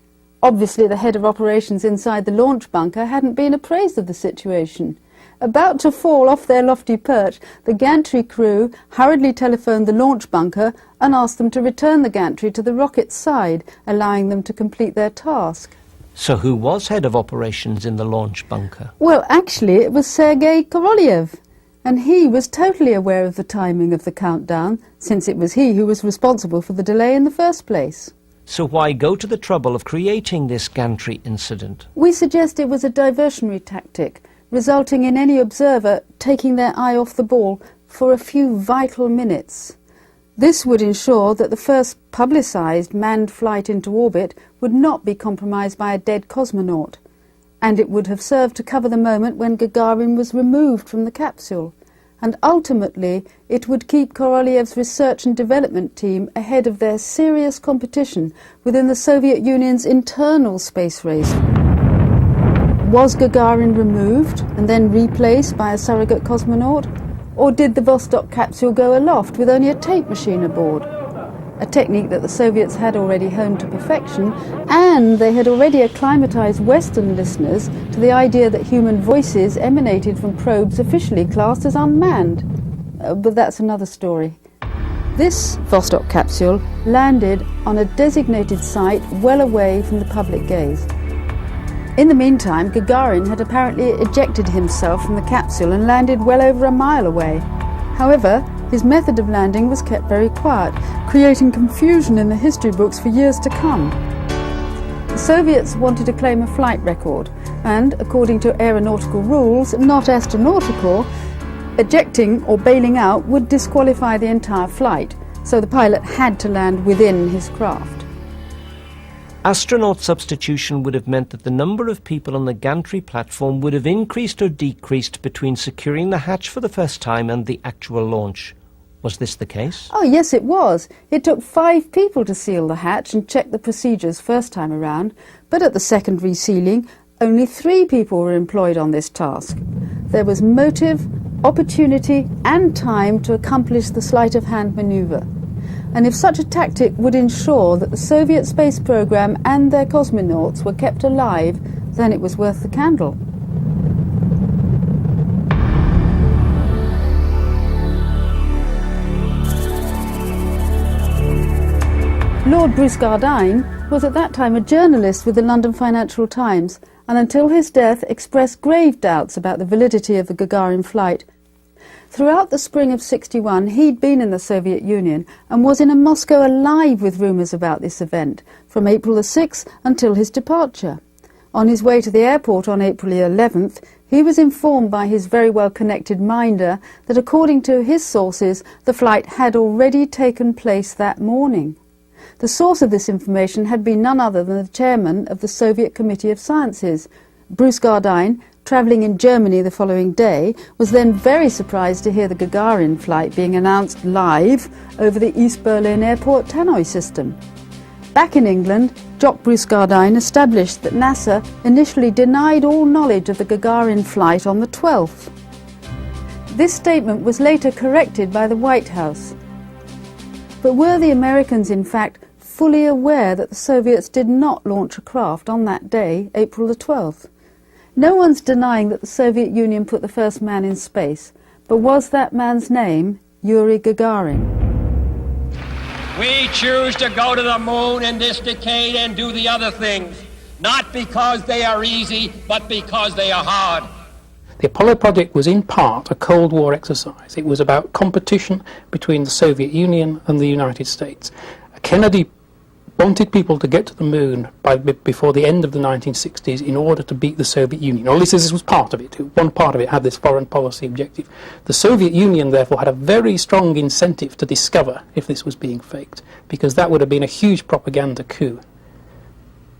L: Obviously, the head of operations inside the launch bunker hadn't been apprised of the situation. About to fall off their lofty perch, the gantry crew hurriedly telephoned the launch bunker and asked them to return the gantry to the rocket's side, allowing them to complete their task.
A: So who was head of operations in the launch bunker?
L: Well, actually, it was Sergei Korolev, and he was totally aware of the timing of the countdown, since it was he who was responsible for the delay in the first place.
A: So why go to the trouble of creating this gantry incident?
L: We suggest it was a diversionary tactic, resulting in any observer taking their eye off the ball for a few vital minutes. This would ensure that the first publicised manned flight into orbit would not be compromised by a dead cosmonaut, and it would have served to cover the moment when Gagarin was removed from the capsule. And ultimately, it would keep Korolev's research and development team ahead of their serious competition within the Soviet Union's internal space race. Was Gagarin removed and then replaced by a surrogate cosmonaut? Or did the Vostok capsule go aloft with only a tape machine aboard? A technique that the Soviets had already honed to perfection, and they had already acclimatized Western listeners to the idea that human voices emanated from probes officially classed as unmanned. But that's another story. This Vostok capsule landed on a designated site well away from the public gaze. In the meantime, Gagarin had apparently ejected himself from the capsule and landed well over a mile away. However, his method of landing was kept very quiet, creating confusion in the history books for years to come. The Soviets wanted to claim a flight record, and, according to aeronautical rules, not astronautical, ejecting or bailing out would disqualify the entire flight, so the pilot had to land within his craft.
A: Astronaut substitution would have meant that the number of people on the gantry platform would have increased or decreased between securing the hatch for the first time and the actual launch. Was this the case?
L: Oh, yes, it was. It took 5 people to seal the hatch and check the procedures first time around, but at the second resealing, only 3 people were employed on this task. There was motive, opportunity and time to accomplish the sleight-of-hand manoeuvre. And if such a tactic would ensure that the Soviet space program and their cosmonauts were kept alive, then it was worth the candle. Lord Bruce Gardine was at that time a journalist with the London Financial Times, and until his death expressed grave doubts about the validity of the Gagarin flight. Throughout the spring of '61, he'd been in the Soviet Union and was in Moscow alive with rumours about this event, from April the 6th until his departure. On his way to the airport on April the 11th, he was informed by his very well-connected minder that, according to his sources, the flight had already taken place that morning. The source of this information had been none other than the chairman of the Soviet Committee of Sciences. Bruce Gardine, travelling in Germany the following day, was then very surprised to hear the Gagarin flight being announced live over the East Berlin Airport tannoy system. Back in England, Jock Bruce Gardine established that NASA initially denied all knowledge of the Gagarin flight on the 12th. This statement was later corrected by the White House. But were the Americans, in fact, fully aware that the Soviets did not launch a craft on that day, April the 12th? No one's denying that the Soviet Union put the first man in space, but was that man's name Yuri Gagarin?
M: We choose to go to the moon in this decade and do the other things, not because they are easy, but because they are hard.
N: The Apollo project was in part a Cold War exercise. It was about competition between the Soviet Union and the United States. Kennedy wanted people to get to the moon before the end of the 1960s in order to beat the Soviet Union. Or at least this was part of it. One part of it had this foreign policy objective. The Soviet Union, therefore, had a very strong incentive to discover if this was being faked, because that would have been a huge propaganda coup.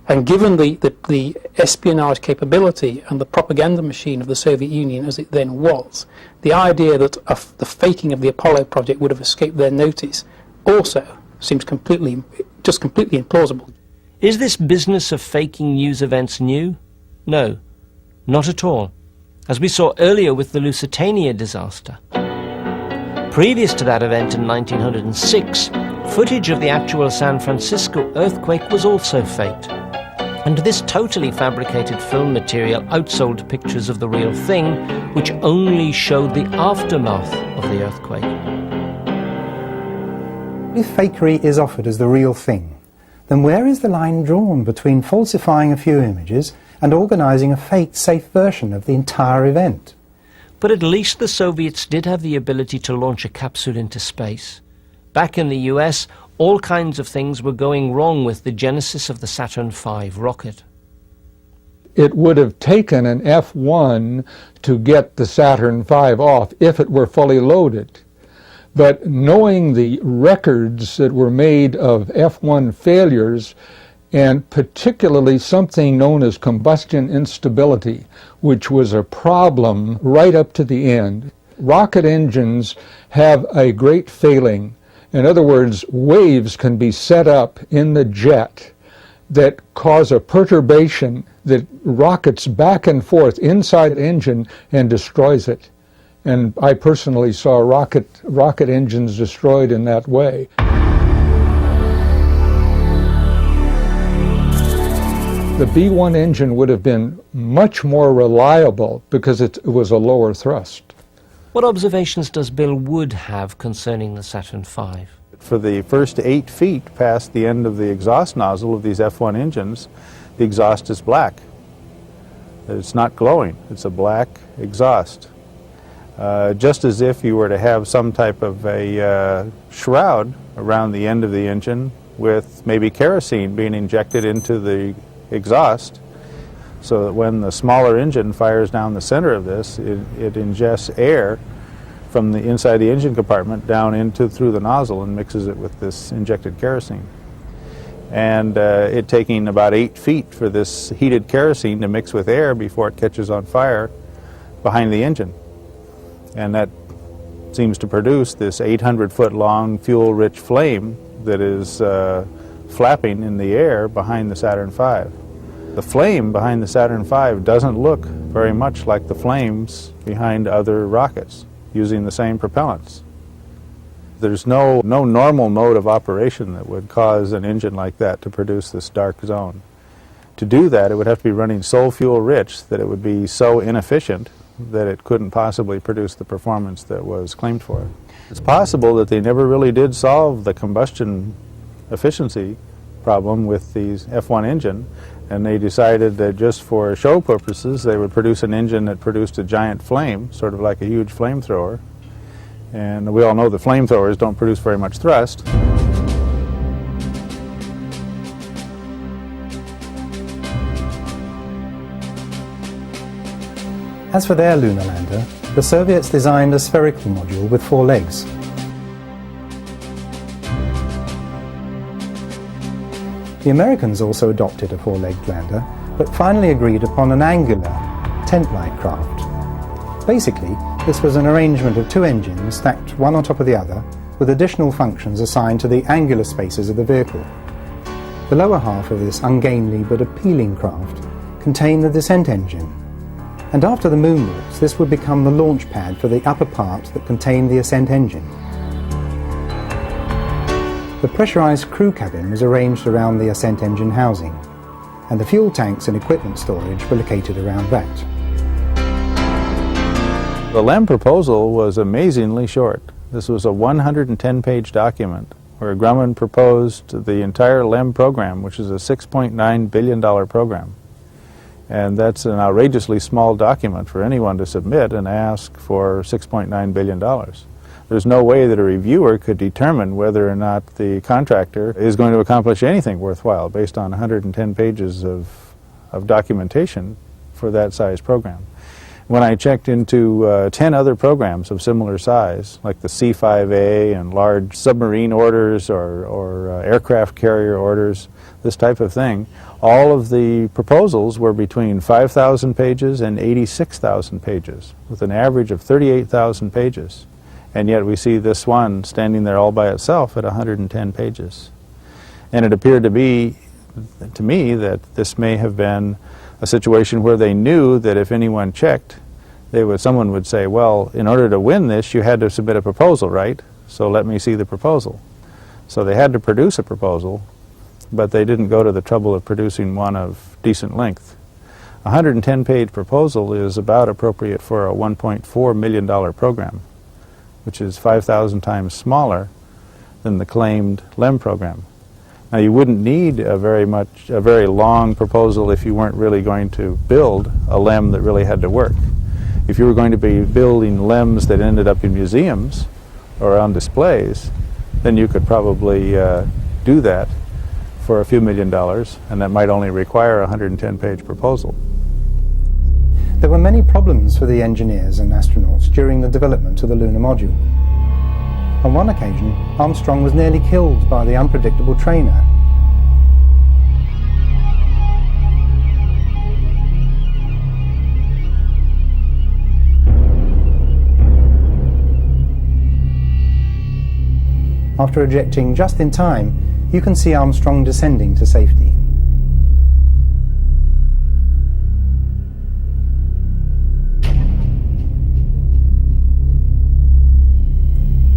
N: And given the espionage capability and the propaganda machine of the Soviet Union as it then was, the idea that the faking of the Apollo project would have escaped their notice also seems completely implausible.
A: Is this business of faking news events new? No, not at all, as we saw earlier with the Lusitania disaster. Previous to that event in 1906, footage of the actual San Francisco earthquake was also faked. And this totally fabricated film material outsold pictures of the real thing, which only showed the aftermath of the earthquake.
D: If fakery is offered as the real thing, then where is the line drawn between falsifying a few images and organising a faked, safe version of the entire event?
A: But at least the Soviets did have the ability to launch a capsule into space. Back in the US, all kinds of things were going wrong with the genesis of the Saturn V rocket.
O: It would have taken an F-1 to get the Saturn V off if it were fully loaded. But knowing the records that were made of F-1 failures, and particularly something known as combustion instability, which was a problem right up to the end, rocket engines have a great failing. In other words, waves can be set up in the jet that cause a perturbation that rockets back and forth inside the engine and destroys it. And I personally saw rocket engines destroyed in that way. The B-1 engine would have been much more reliable because it was a lower thrust.
A: What observations does Bill Wood have concerning the Saturn V?
C: For the first 8 feet past the end of the exhaust nozzle of these F-1 engines, the exhaust is black. It's not glowing. It's a black exhaust. Just as if you were to have some type of a shroud around the end of the engine with maybe kerosene being injected into the exhaust, so that when the smaller engine fires down the center of this, it ingests air from the inside the engine compartment down through the nozzle and mixes it with this injected kerosene. And it taking about 8 feet for this heated kerosene to mix with air before it catches on fire behind the engine. And that seems to produce this 800-foot long fuel-rich flame that is flapping in the air behind the Saturn V. The flame behind the Saturn V doesn't look very much like the flames behind other rockets using the same propellants. There's no normal mode of operation that would cause an engine like that to produce this dark zone. To do that, it would have to be running so fuel-rich that it would be so inefficient that it couldn't possibly produce the performance that was claimed for it. It's possible that they never really did solve the combustion efficiency problem with the F-1 engine, and they decided that just for show purposes they would produce an engine that produced a giant flame, sort of like a huge flamethrower. And we all know that flamethrowers don't produce very much thrust.
D: As for their lunar lander, the Soviets designed a spherical module with 4 legs. The Americans also adopted a 4-legged lander, but finally agreed upon an angular, tent-like craft. Basically, this was an arrangement of 2 engines stacked one on top of the other, with additional functions assigned to the angular spaces of the vehicle. The lower half of this ungainly but appealing craft contained the descent engine, and after the moonwalks, this would become the launch pad for the upper part that contained the ascent engine. The pressurized crew cabin was arranged around the ascent engine housing, and the fuel tanks and equipment storage were located around that.
C: The LEM proposal was amazingly short. This was a 110-page document where Grumman proposed the entire LEM program, which is a $6.9 billion program. And that's an outrageously small document for anyone to submit and ask for $6.9 billion. There's no way that a reviewer could determine whether or not the contractor is going to accomplish anything worthwhile based on 110 pages of documentation for that size program. When I checked into 10 other programs of similar size, like the C-5A and large submarine orders or aircraft carrier orders, this type of thing, all of the proposals were between 5,000 pages and 86,000 pages, with an average of 38,000 pages. And yet we see this one standing there all by itself at 110 pages. And it appeared to me that this may have been a situation where they knew that if anyone checked, someone would say, well, in order to win this, you had to submit a proposal, right? So let me see the proposal. So they had to produce a proposal, but they didn't go to the trouble of producing one of decent length. A 110-page proposal is about appropriate for a $1.4 million program, which is 5,000 times smaller than the claimed LEM program. Now, you wouldn't need a very long proposal if you weren't really going to build a LEM that really had to work. If you were going to be building LEMs that ended up in museums or on displays, then you could probably do that for a few $1 million, and that might only require a 110-page proposal.
D: There were many problems for the engineers and astronauts during the development of the lunar module. On one occasion, Armstrong was nearly killed by the unpredictable trainer. After ejecting just in time, you can see Armstrong descending to safety.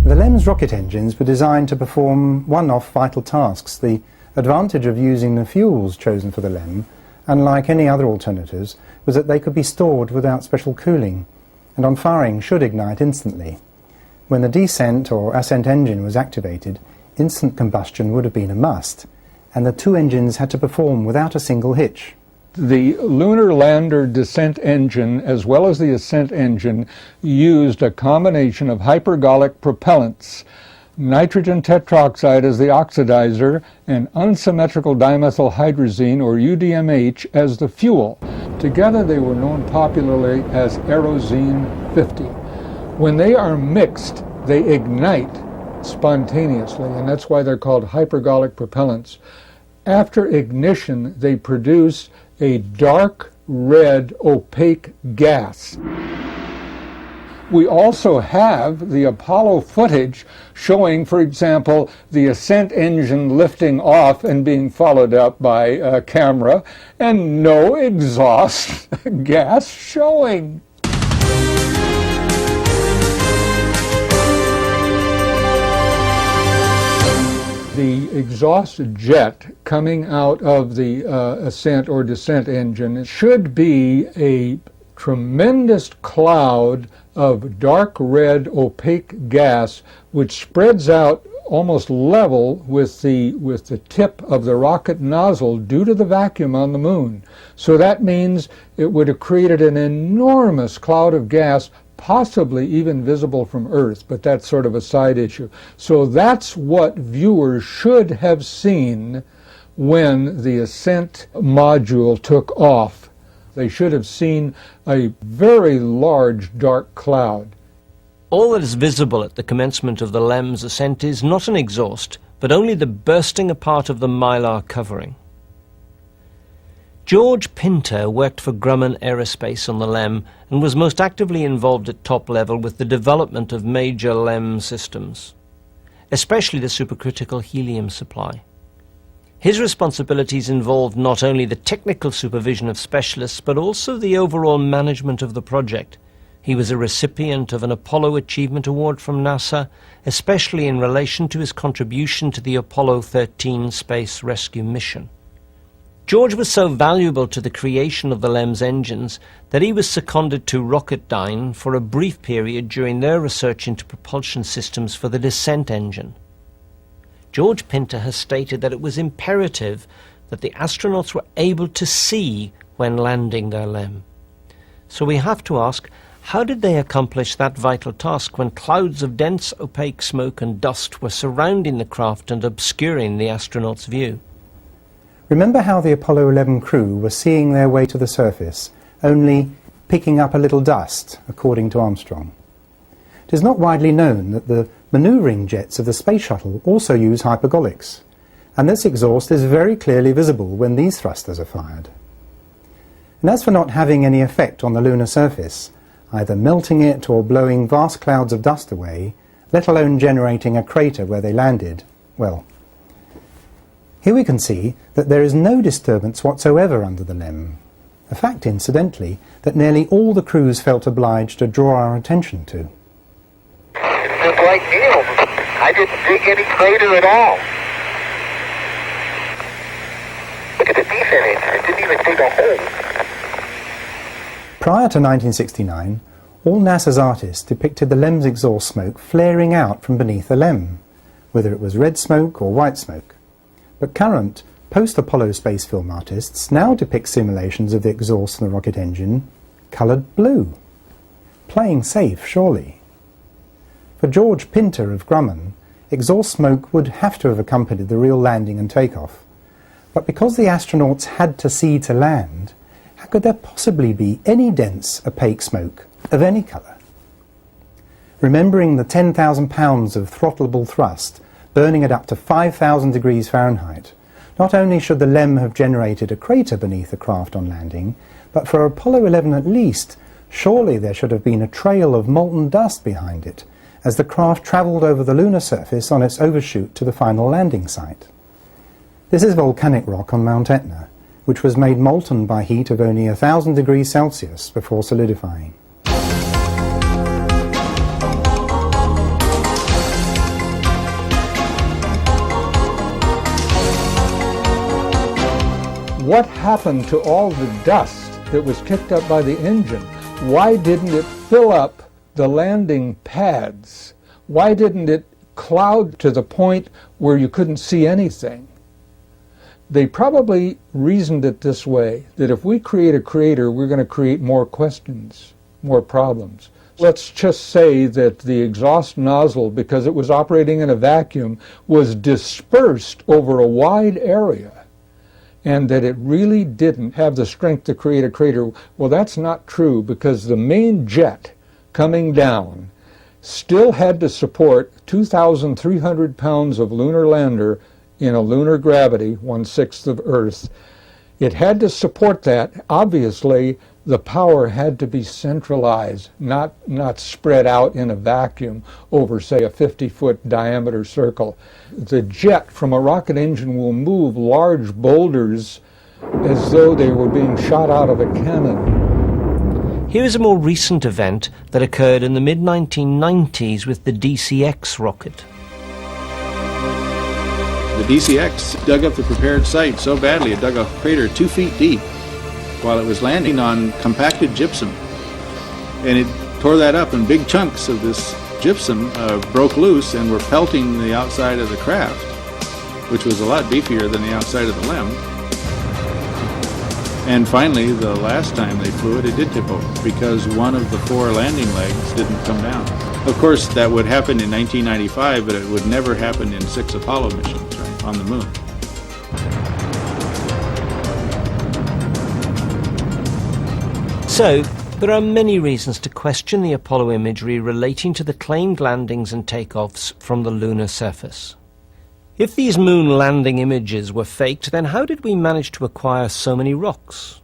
D: The LEM's rocket engines were designed to perform one-off vital tasks. The advantage of using the fuels chosen for the LEM, unlike any other alternatives, was that they could be stored without special cooling, and on firing should ignite instantly. When the descent or ascent engine was activated, instant combustion would have been a must, and the two engines had to perform without a single hitch.
O: The lunar lander descent engine, as well as the ascent engine, used a combination of hypergolic propellants, nitrogen tetroxide as the oxidizer, and unsymmetrical dimethylhydrazine, or UDMH, as the fuel. Together they were known popularly as Aerozine 50. When they are mixed, they ignite spontaneously, and that's why they're called hypergolic propellants. After ignition, they produce a dark red opaque gas. We also have the Apollo footage showing, for example, the ascent engine lifting off and being followed up by a camera, and no exhaust gas showing. The exhaust jet coming out of the ascent or descent engine should be a tremendous cloud of dark red opaque gas which spreads out almost level with the tip of the rocket nozzle due to the vacuum on the moon. So that means it would have created an enormous cloud of gas, possibly even visible from Earth, but that's sort of a side issue. So that's what viewers should have seen when the ascent module took off. They should have seen a very large dark cloud.
A: All that is visible at the commencement of the LEM's ascent is not an exhaust, but only the bursting apart of the mylar covering. George Pinter worked for Grumman Aerospace on the LEM and was most actively involved at top level with the development of major LEM systems, especially the supercritical helium supply. His responsibilities involved not only the technical supervision of specialists, but also the overall management of the project. He was a recipient of an Apollo Achievement Award from NASA, especially in relation to his contribution to the Apollo 13 space rescue mission. George was so valuable to the creation of the LEMS engines that he was seconded to Rocketdyne for a brief period during their research into propulsion systems for the descent engine. George Pinter has stated that it was imperative that the astronauts were able to see when landing their LEM. So we have to ask, how did they accomplish that vital task when clouds of dense, opaque smoke and dust were surrounding the craft and obscuring the astronauts' view?
D: Remember how the Apollo 11 crew were seeing their way to the surface, only picking up a little dust, according to Armstrong. It is not widely known that the manoeuvring jets of the space shuttle also use hypergolics, and this exhaust is very clearly visible when these thrusters are fired. And as for not having any effect on the lunar surface, either melting it or blowing vast clouds of dust away, let alone generating a crater where they landed, well, here we can see that there is no disturbance whatsoever under the LEM, a fact, incidentally, that nearly all the crews felt obliged to draw our attention to.
I: Just like Neil, I didn't dig any crater at all. Look at the descent engine, it didn't even dig a hole.
D: Prior to 1969, all NASA's artists depicted the LEM's exhaust smoke flaring out from beneath the LEM, whether it was red smoke or white smoke. But current, post-Apollo space film artists now depict simulations of the exhaust from the rocket engine coloured blue. Playing safe, surely. For George Pinter of Grumman, exhaust smoke would have to have accompanied the real landing and takeoff. But because the astronauts had to see to land, how could there possibly be any dense, opaque smoke of any colour? Remembering the 10,000 pounds of throttleable thrust burning at up to 5,000 degrees Fahrenheit, not only should the LEM have generated a crater beneath the craft on landing, but for Apollo 11 at least, surely there should have been a trail of molten dust behind it as the craft travelled over the lunar surface on its overshoot to the final landing site. This is volcanic rock on Mount Etna, which was made molten by heat of only 1,000 degrees Celsius before solidifying.
O: What happened to all the dust that was kicked up by the engine? Why didn't it fill up the landing pads? Why didn't it cloud to the point where you couldn't see anything? They probably reasoned it this way, that if we create a crater, we're going to create more questions, more problems. Let's just say that the exhaust nozzle, because it was operating in a vacuum, was dispersed over a wide area, and that it really didn't have the strength to create a crater. Well, that's not true, because the main jet coming down still had to support 2,300 pounds of lunar lander in a lunar gravity, 1/6 of Earth. It had to support that. Obviously, the power had to be centralized, not spread out in a vacuum over, say, a 50-foot diameter circle. The jet from a rocket engine will move large boulders as though they were being shot out of a cannon.
A: Here is a more recent event that occurred in the mid-1990s with the DCX rocket.
P: The DCX dug up the prepared site so badly it dug a crater 2 feet deep while it was landing on compacted gypsum. And it tore that up, and big chunks of this gypsum broke loose and were pelting the outside of the craft, which was a lot beefier than the outside of the LEM. And finally, the last time they flew it, it did tip over because one of the 4 landing legs didn't come down. Of course, that would happen in 1995, but it would never happen in 6 Apollo missions, right, on the moon.
A: So, there are many reasons to question the Apollo imagery relating to the claimed landings and takeoffs from the lunar surface. If these moon landing images were faked, then how did we manage to acquire so many rocks?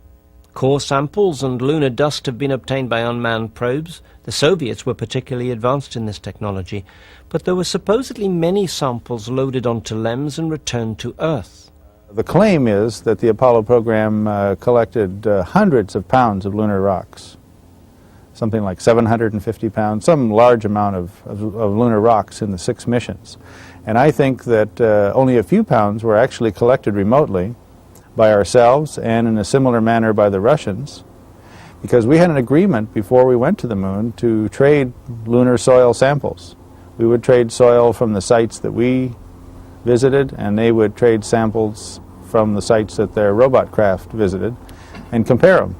A: Core samples and lunar dust have been obtained by unmanned probes. The Soviets were particularly advanced in this technology, but there were supposedly many samples loaded onto LEMs and returned to Earth.
C: The claim is that the Apollo program collected hundreds of pounds of lunar rocks, something like 750 pounds, some large amount of lunar rocks in the 6 missions. And I think that only a few pounds were actually collected remotely, by ourselves and in a similar manner by the Russians, because we had an agreement before we went to the moon to trade lunar soil samples. We would trade soil from the sites that we visited, and they would trade samples from the sites that their robot craft visited and compare them.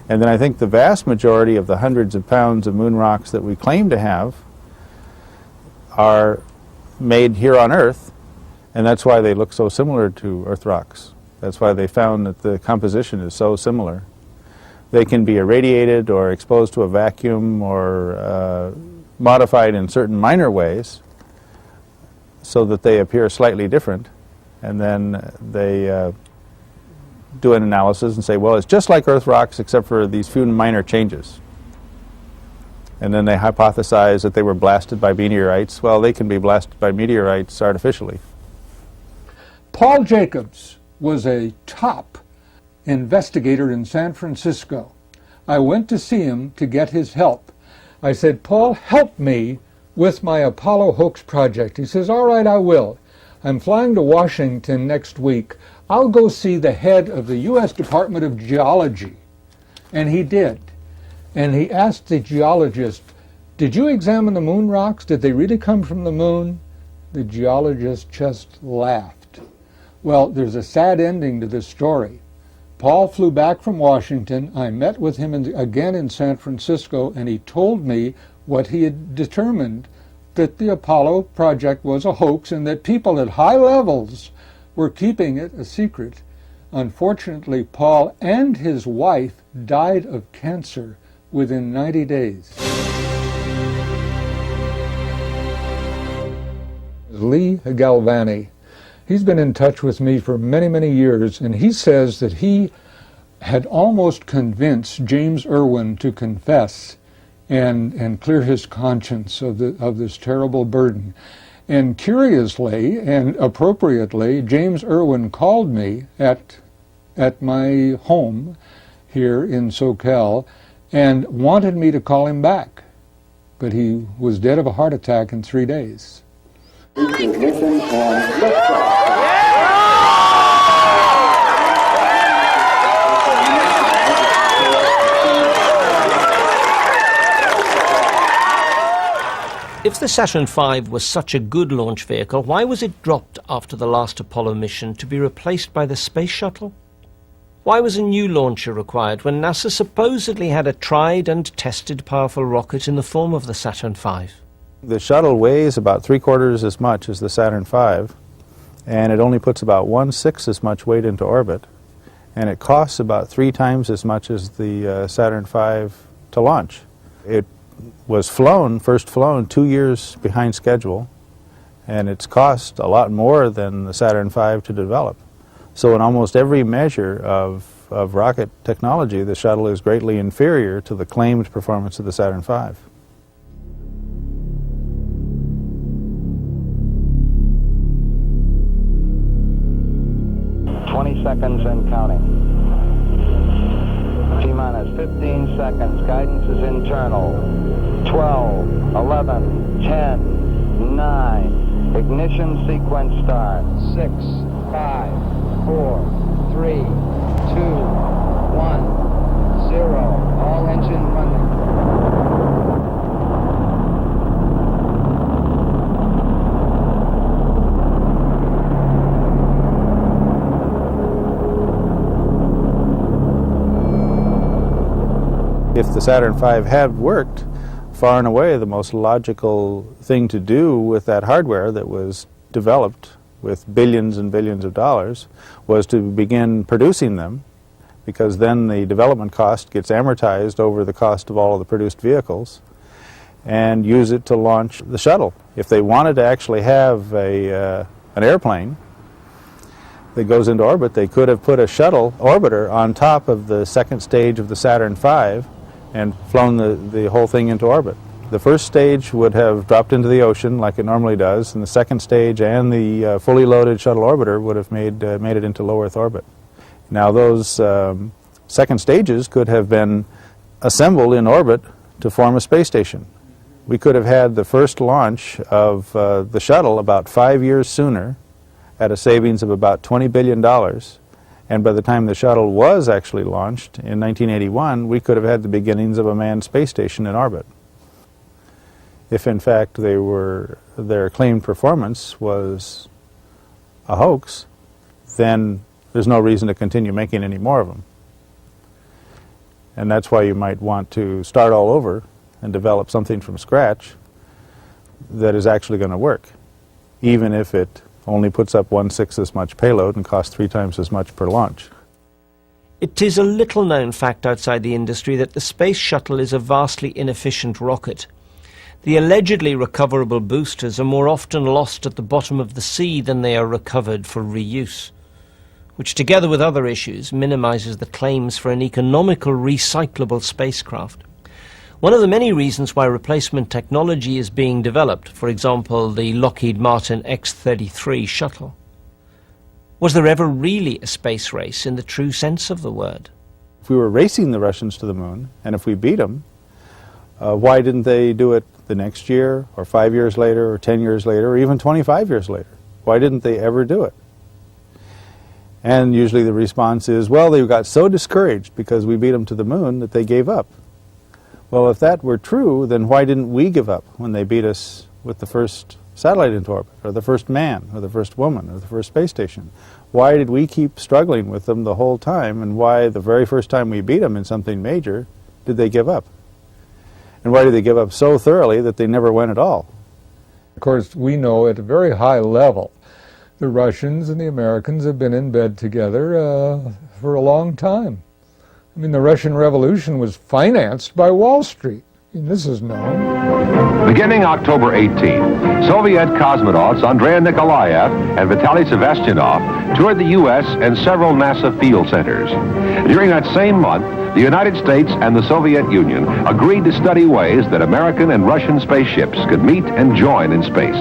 C: And then I think the vast majority of the hundreds of pounds of moon rocks that we claim to have are made here on Earth, and that's why they look so similar to Earth rocks. That's why they found that the composition is so similar. They can be irradiated or exposed to a vacuum or modified in certain minor ways so that they appear slightly different, and then they do an analysis and say, well, it's just like Earth rocks except for these few minor changes. And then they hypothesize that they were blasted by meteorites. Well, they can be blasted by meteorites artificially.
O: Paul Jacobs was a top investigator in San Francisco. I went to see him to get his help. I said, Paul, help me with my Apollo hoax project. He says, all right, I will. I'm flying to Washington next week. I'll go see the head of the U.S. Department of Geology. And he did. And he asked the geologist, did you examine the moon rocks? Did they really come from the moon? The geologist just laughed. Well, there's a sad ending to this story. Paul flew back from Washington. I met with him again in San Francisco, and he told me what he had determined, that the Apollo project was a hoax and that people at high levels were keeping it a secret. Unfortunately, Paul and his wife died of cancer within 90 days. Lee Galvani. He's been in touch with me for many, many years, and he says that he had almost convinced James Irwin to confess and clear his conscience of this terrible burden. And curiously and appropriately, James Irwin called me at my home here in SoCal and wanted me to call him back. But he was dead of a heart attack in 3 days.
Q: Ignition and liftoff.
A: If the Saturn V was such a good launch vehicle, why was it dropped after the last Apollo mission to be replaced by the Space Shuttle? Why was a new launcher required when NASA supposedly had a tried and tested powerful rocket in the form of the Saturn V?
C: The shuttle weighs about 3/4 as much as the Saturn V, and it only puts about 1/6 as much weight into orbit, and it costs about 3 times as much as the Saturn V to launch. It was first flown 2 years behind schedule, and it's cost a lot more than the Saturn V to develop. So in almost every measure of rocket technology, the shuttle is greatly inferior to the claimed performance of the Saturn V.
Q: Seconds and counting. T-minus 15 seconds. Guidance is internal. 12, 11, 10, 9. Ignition sequence start. 6, 5, 4, 3, 2, 1, 0. All engine running.
C: If the Saturn V had worked, far and away the most logical thing to do with that hardware that was developed with billions and billions of dollars was to begin producing them, because then the development cost gets amortized over the cost of all of the produced vehicles, and use it to launch the shuttle. If they wanted to actually have an airplane that goes into orbit, they could have put a shuttle orbiter on top of the second stage of the Saturn V and flown the whole thing into orbit. The first stage would have dropped into the ocean like it normally does, and the second stage and the fully loaded shuttle orbiter would have made it into low Earth orbit. Now those second stages could have been assembled in orbit to form a space station. We could have had the first launch of the shuttle about 5 years sooner at a savings of about $20 billion, And by the time the shuttle was actually launched in 1981, we could have had the beginnings of a manned space station in orbit. If in fact their claimed performance was a hoax, then there's no reason to continue making any more of them. And that's why you might want to start all over and develop something from scratch that is actually going to work, even if it only puts up 1/6 as much payload and costs 3 times as much per launch.
A: It is a little-known fact outside the industry that the Space Shuttle is a vastly inefficient rocket. The allegedly recoverable boosters are more often lost at the bottom of the sea than they are recovered for reuse, which together with other issues minimises the claims for an economical recyclable spacecraft. One of the many reasons why replacement technology is being developed, for example the Lockheed Martin X-33 shuttle. Was there ever really a space race in the true sense of the word?
C: If we were racing the Russians to the moon, and if we beat them, why didn't they do it the next year, or 5 years later, or 10 years later, or even 25 years later? Why didn't they ever do it? And usually the response is, well, they got so discouraged because we beat them to the moon that they gave up. Well, if that were true, then why didn't we give up when they beat us with the first satellite into orbit, or the first man, or the first woman, or the first space station? Why did we keep struggling with them the whole time, and why the very first time we beat them in something major did they give up? And why did they give up so thoroughly that they never went at all?
O: Of course, we know at a very high level the Russians and the Americans have been in bed together for a long time. I mean, the Russian Revolution was financed by Wall Street. I mean, this is known.
B: Beginning October 18, Soviet cosmonauts Andrei Nikolaev and Vitaly Sevastyanov toured the U.S. and several NASA field centers. During that same month, the United States and the Soviet Union agreed to study ways that American and Russian spaceships could meet and join in space.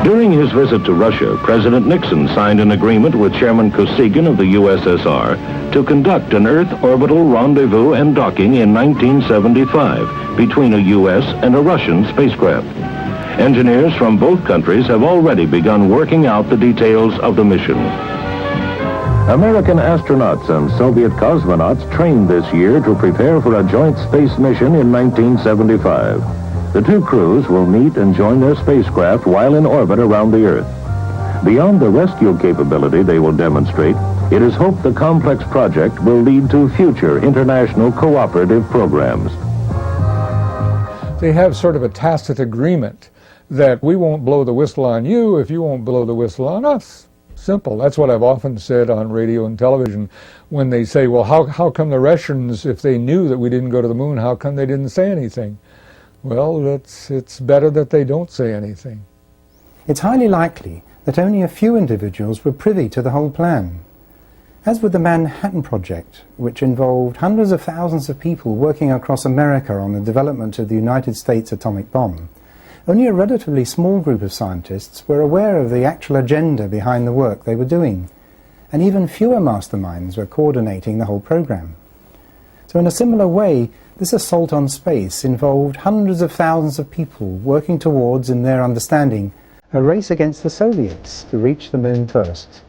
B: During his visit to Russia, President Nixon signed an agreement with Chairman Kosygin of the USSR to conduct an Earth orbital rendezvous and docking in 1975 between a U.S. and a Russian spacecraft. Engineers from both countries have already begun working out the details of the mission. American astronauts and Soviet cosmonauts trained this year to prepare for a joint space mission in 1975. The two crews will meet and join their spacecraft while in orbit around the Earth. Beyond the rescue capability they will demonstrate, it is hoped the complex project will lead to future international cooperative programs.
O: They have sort of a tacit agreement that we won't blow the whistle on you if you won't blow the whistle on us. Simple. That's what I've often said on radio and television when they say, well, how come the Russians, if they knew that we didn't go to the moon, how come they didn't say anything? Well, it's better that they don't say anything.
D: It's highly likely that only a few individuals were privy to the whole plan. As with the Manhattan Project, which involved hundreds of thousands of people working across America on the development of the United States atomic bomb, only a relatively small group of scientists were aware of the actual agenda behind the work they were doing, and even fewer masterminds were coordinating the whole program. So in a similar way, this assault on space involved hundreds of thousands of people working towards, in their understanding, a race against the Soviets to reach the moon first.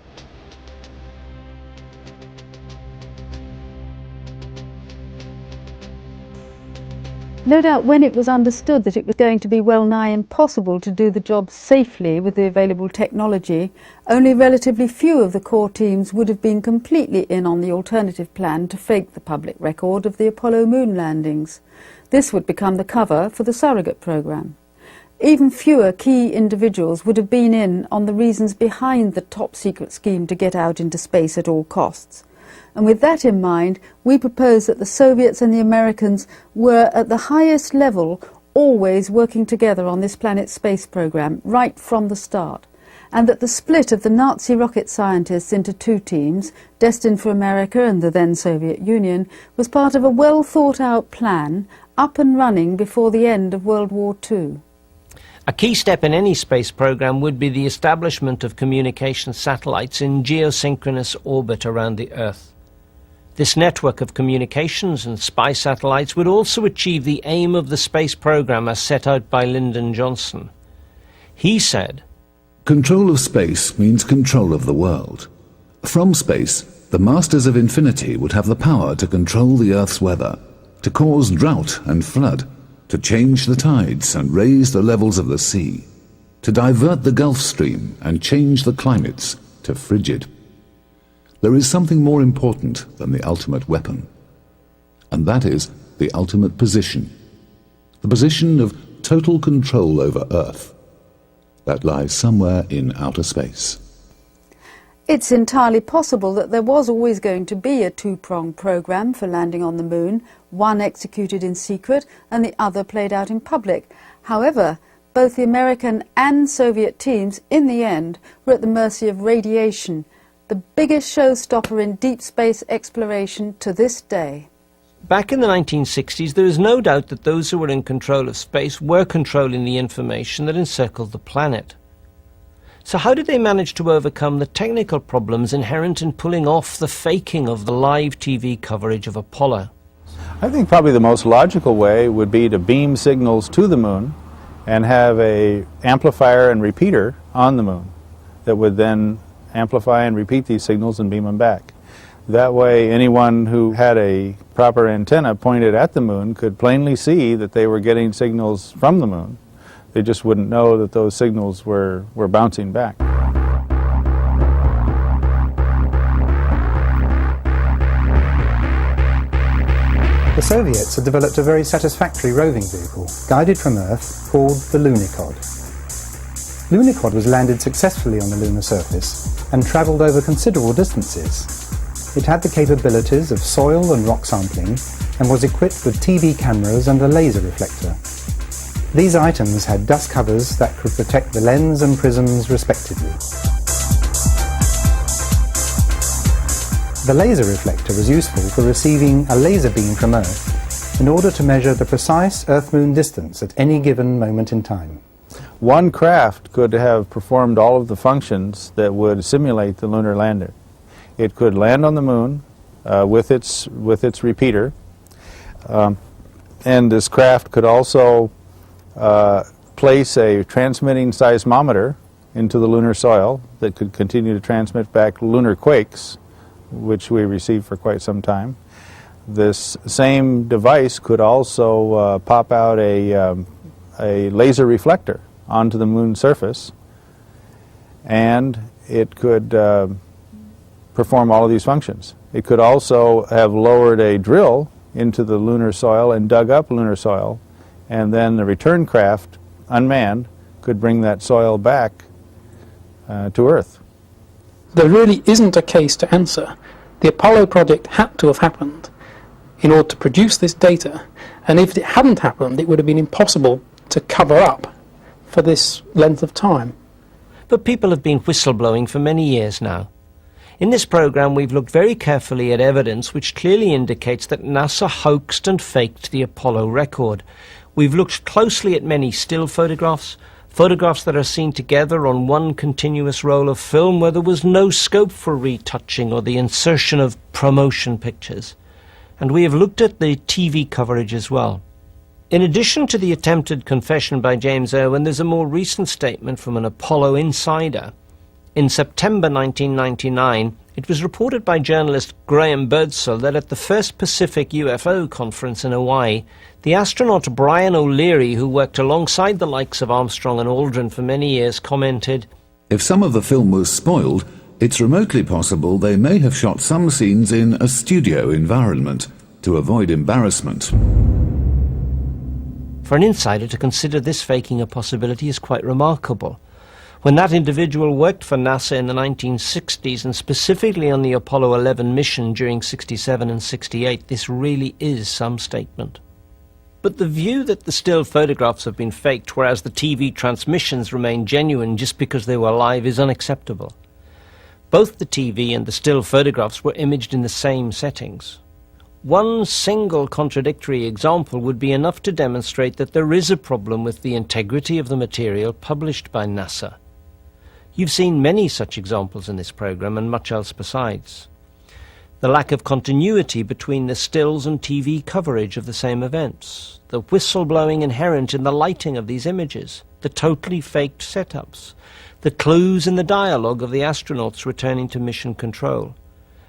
L: No doubt when it was understood that it was going to be well nigh impossible to do the job safely with the available technology, only relatively few of the core teams would have been completely in on the alternative plan to fake the public record of the Apollo moon landings. This would become the cover for the surrogate program. Even fewer key individuals would have been in on the reasons behind the top-secret scheme to get out into space at all costs. And with that in mind, we propose that the Soviets and the Americans were at the highest level always working together on this planet's space program right from the start, and that the split of the Nazi rocket scientists into two teams, destined for America and the then Soviet Union, was part of a well-thought-out plan up and running before the end of World War II.
A: A key step in any space program would be the establishment of communication satellites in geosynchronous orbit around the Earth. This network of communications and spy satellites would also achieve the aim of the space program as set out by Lyndon Johnson. He said,
R: "Control of space means control of the world. From space, the Masters of Infinity would have the power to control the Earth's weather, to cause drought and flood, to change the tides and raise the levels of the sea, to divert the Gulf Stream and change the climates to frigid. There is something more important than the ultimate weapon, and that is the ultimate position, the position of total control over Earth that lies somewhere in outer space.
L: It's entirely possible that there was always going to be a two-pronged program for landing on the moon, one executed in secret and the other played out in public. However, both the American and Soviet teams, in the end, were at the mercy of radiation, the biggest showstopper in deep space exploration to this day.
A: Back in the 1960s, there is no doubt that those who were in control of space were controlling the information that encircled the planet. So how did they manage to overcome the technical problems inherent in pulling off the faking of the live TV coverage of Apollo?
C: I think probably the most logical way would be to beam signals to the moon and have an amplifier and repeater on the moon that would then amplify and repeat these signals and beam them back. That way anyone who had a proper antenna pointed at the moon could plainly see that they were getting signals from the moon. They just wouldn't know that those signals were bouncing back.
D: The Soviets had developed a very satisfactory roving vehicle, guided from Earth, called the Lunokhod. Lunokhod was landed successfully on the lunar surface and travelled over considerable distances. It had the capabilities of soil and rock sampling and was equipped with TV cameras and a laser reflector. These items had dust covers that could protect the lens and prisms respectively. The laser reflector was useful for receiving a laser beam from Earth in order to measure the precise Earth-Moon distance at any given moment in time.
C: One craft could have performed all of the functions that would simulate the lunar lander. It could land on the moon with its repeater, and this craft could also place a transmitting seismometer into the lunar soil that could continue to transmit back lunar quakes, which we received for quite some time. This same device could also pop out a laser reflector onto the moon's surface, and it could perform all of these functions. It could also have lowered a drill into the lunar soil and dug up lunar soil, and then the return craft, unmanned, could bring that soil back to Earth.
N: There really isn't a case to answer. The Apollo project had to have happened in order to produce this data, and if it hadn't happened, it would have been impossible to cover up for this length of time.
A: But people have been whistleblowing for many years now. In this program, we've looked very carefully at evidence which clearly indicates that NASA hoaxed and faked the Apollo record. We've looked closely at many still photographs that are seen together on one continuous roll of film where there was no scope for retouching or the insertion of promotion pictures. And we have looked at the TV coverage as well. In addition to the attempted confession by James Irwin, there's a more recent statement from an Apollo insider. In September 1999, it was reported by journalist Graham Birdsall that at the first Pacific UFO conference in Hawaii, the astronaut Brian O'Leary, who worked alongside the likes of Armstrong and Aldrin for many years, commented,
R: "If some of the film was spoiled, it's remotely possible they may have shot some scenes in a studio environment to avoid embarrassment."
A: For an insider to consider this faking a possibility is quite remarkable. When that individual worked for NASA in the 1960s and specifically on the Apollo 11 mission during 67 and 68, this really is some statement. But the view that the still photographs have been faked, whereas the TV transmissions remain genuine just because they were live, is unacceptable. Both the TV and the still photographs were imaged in the same settings. One single contradictory example would be enough to demonstrate that there is a problem with the integrity of the material published by NASA. You've seen many such examples in this program and much else besides. The lack of continuity between the stills and TV coverage of the same events, the whistleblowing inherent in the lighting of these images, the totally faked setups, the clues in the dialogue of the astronauts returning to mission control,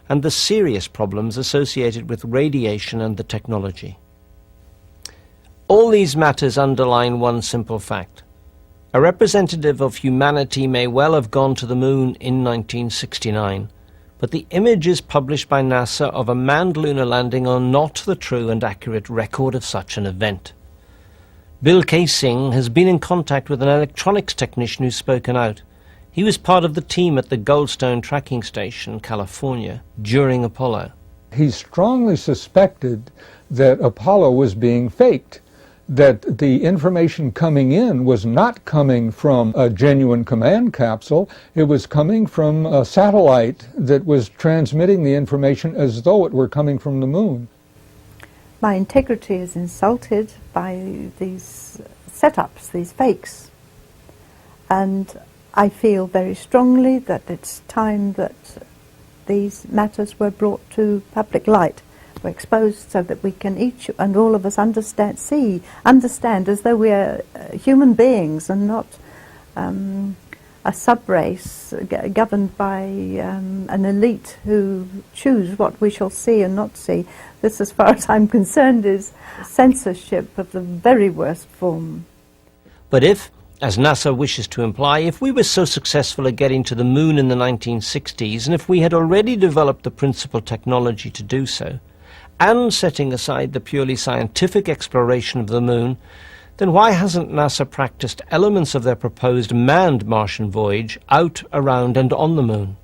A: and the serious problems associated with radiation and the technology. All these matters underline one simple fact. A representative of humanity may well have gone to the moon in 1969, but the images published by NASA of a manned lunar landing are not the true and accurate record of such an event. Bill K. Singh has been in contact with an electronics technician who's spoken out. He was part of the team at the Goldstone Tracking Station, California, during Apollo.
O: He strongly suspected that Apollo was being faked, that the information coming in was not coming from a genuine command capsule, it was coming from a satellite that was transmitting the information as though it were coming from the moon.
S: My integrity is insulted by these setups, these fakes. And I feel very strongly that it's time that these matters were brought to public light, were exposed, so that we can each and all of us understand as though we are human beings and not a sub-race governed by an elite who choose what we shall see and not see. This, as far as I'm concerned, is censorship of the very worst form.
A: But if, as NASA wishes to imply, if we were so successful at getting to the moon in the 1960s, and if we had already developed the principal technology to do so, and setting aside the purely scientific exploration of the moon, then why hasn't NASA practiced elements of their proposed manned Martian voyage out, around and on the moon?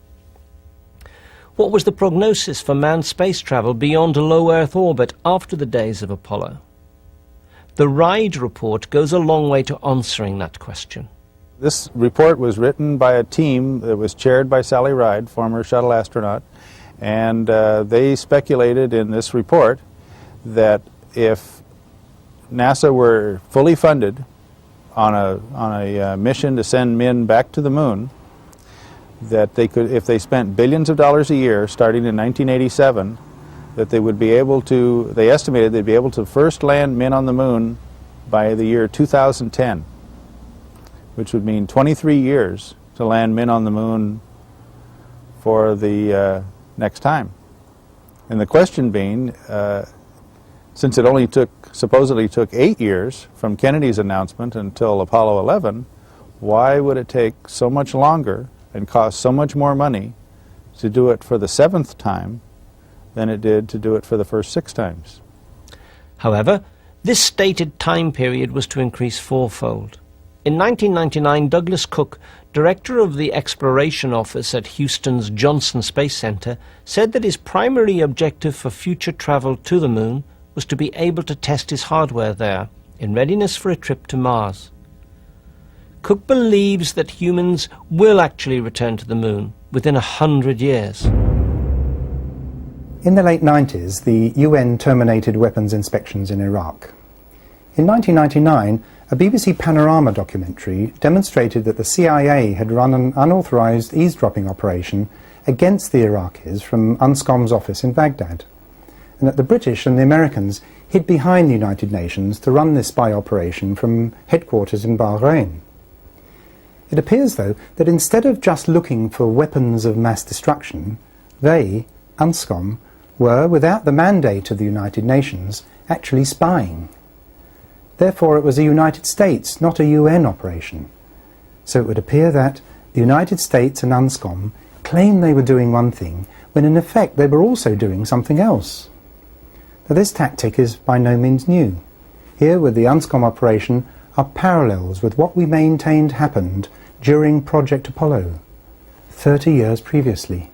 A: What was the prognosis for manned space travel beyond a low Earth orbit after the days of Apollo? The RIDE report goes a long way to answering that question.
C: This report was written by a team that was chaired by Sally Ride, former shuttle astronaut, and they speculated in this report that if NASA were fully funded on a mission to send men back to the moon, that they could, if they spent billions of dollars a year starting in 1987, that they would be able to, they estimated they'd be able to first land men on the moon by the year 2010, which would mean 23 years to land men on the moon for the next time. And the question being, since it only supposedly took 8 years from Kennedy's announcement until Apollo 11, why would it take so much longer and cost so much more money to do it for the 7th time than it did to do it for the first 6 times?
A: However, this stated time period was to increase fourfold. In 1999, Douglas Cook, director of the Exploration Office at Houston's Johnson Space Center, said that his primary objective for future travel to the moon was to be able to test his hardware there, in readiness for a trip to Mars. Cook believes that humans will actually return to the moon within 100 years.
D: In the late 90s, the UN terminated weapons inspections in Iraq. In 1999, a BBC Panorama documentary demonstrated that the CIA had run an unauthorized eavesdropping operation against the Iraqis from UNSCOM's office in Baghdad, and that the British and the Americans hid behind the United Nations to run this spy operation from headquarters in Bahrain. It appears, though, that instead of just looking for weapons of mass destruction, they, UNSCOM, were, without the mandate of the United Nations, actually spying. Therefore, it was a United States, not a UN operation. So it would appear that the United States and UNSCOM claimed they were doing one thing, when in effect they were also doing something else. Now, this tactic is by no means new. Here, with the UNSCOM operation, are parallels with what we maintained happened during Project Apollo, 30 years previously.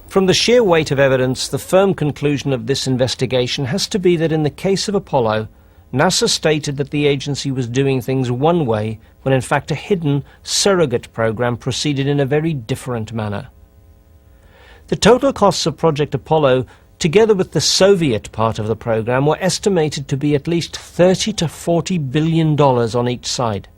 A: From the sheer weight of evidence, the firm conclusion of this investigation has to be that in the case of Apollo, NASA stated that the agency was doing things one way, when in fact a hidden surrogate program proceeded in a very different manner. The total costs of Project Apollo, together with the Soviet part of the program, were estimated to be at least $30 to $40 billion on each side.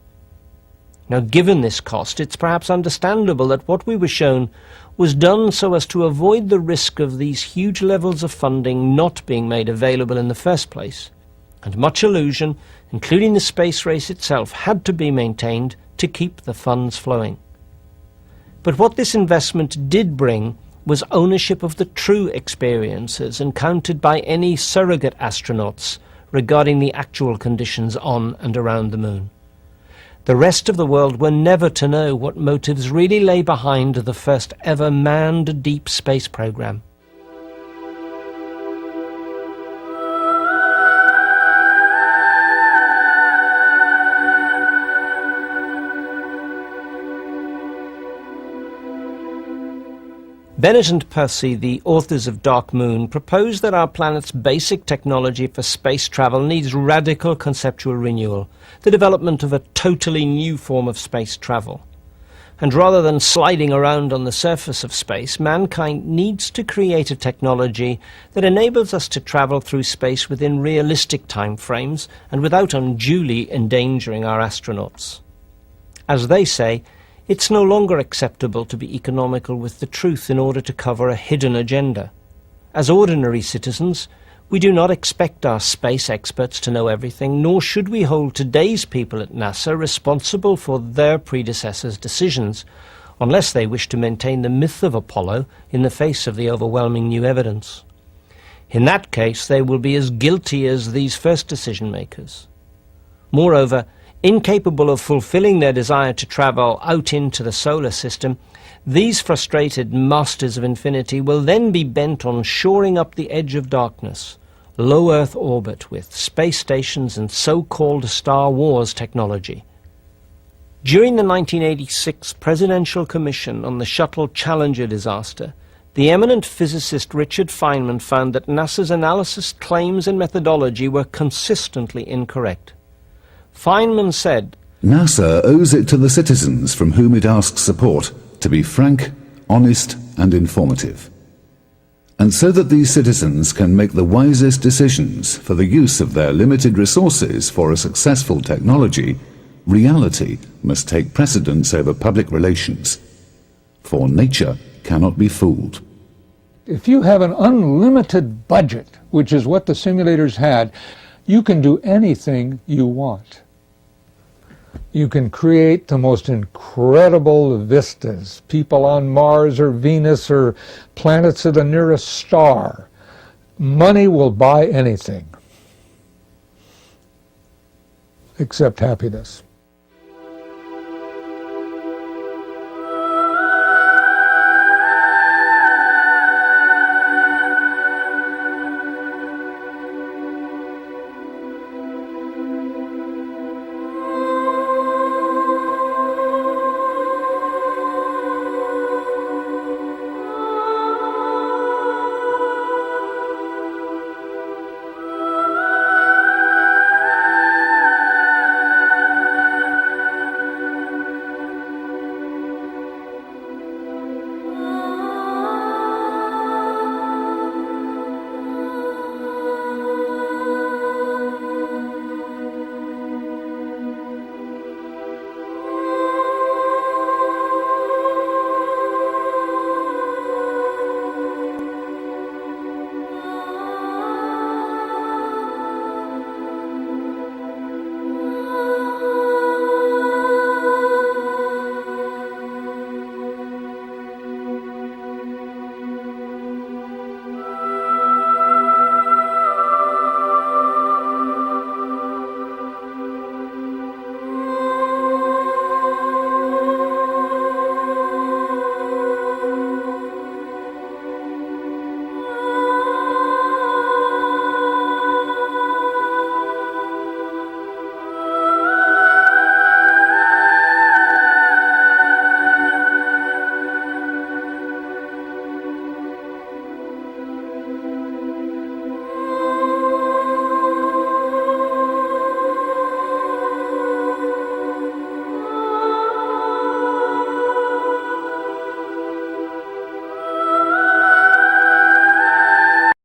A: Now, given this cost, it's perhaps understandable that what we were shown was done so as to avoid the risk of these huge levels of funding not being made available in the first place. And much illusion, including the space race itself, had to be maintained to keep the funds flowing. But what this investment did bring was ownership of the true experiences encountered by any surrogate astronauts regarding the actual conditions on and around the moon. The rest of the world were never to know what motives really lay behind the first ever manned deep space program. Bennett and Percy, the authors of Dark Moon, propose that our planet's basic technology for space travel needs radical conceptual renewal, the development of a totally new form of space travel. And rather than sliding around on the surface of space, mankind needs to create a technology that enables us to travel through space within realistic time frames and without unduly endangering our astronauts. As they say, it's no longer acceptable to be economical with the truth in order to cover a hidden agenda. As ordinary citizens, we do not expect our space experts to know everything, nor should we hold today's people at NASA responsible for their predecessors' decisions, unless they wish to maintain the myth of Apollo in the face of the overwhelming new evidence. In that case, they will be as guilty as these first decision-makers. Moreover, incapable of fulfilling their desire to travel out into the solar system, these frustrated masters of infinity will then be bent on shoring up the edge of darkness, low Earth orbit with space stations and so-called Star Wars technology. During the 1986 Presidential Commission on the Shuttle Challenger disaster, the eminent physicist Richard Feynman found that NASA's analysis, claims and methodology were consistently incorrect. Feynman said,
R: NASA owes it to the citizens from whom it asks support to be frank, honest and informative. And so that these citizens can make the wisest decisions for the use of their limited resources for a successful technology, reality must take precedence over public relations. For nature cannot be fooled.
O: If you have an unlimited budget, which is what the simulators had, you can do anything you want. You can create the most incredible vistas, people on Mars or Venus or planets of the nearest star. Money will buy anything, except happiness.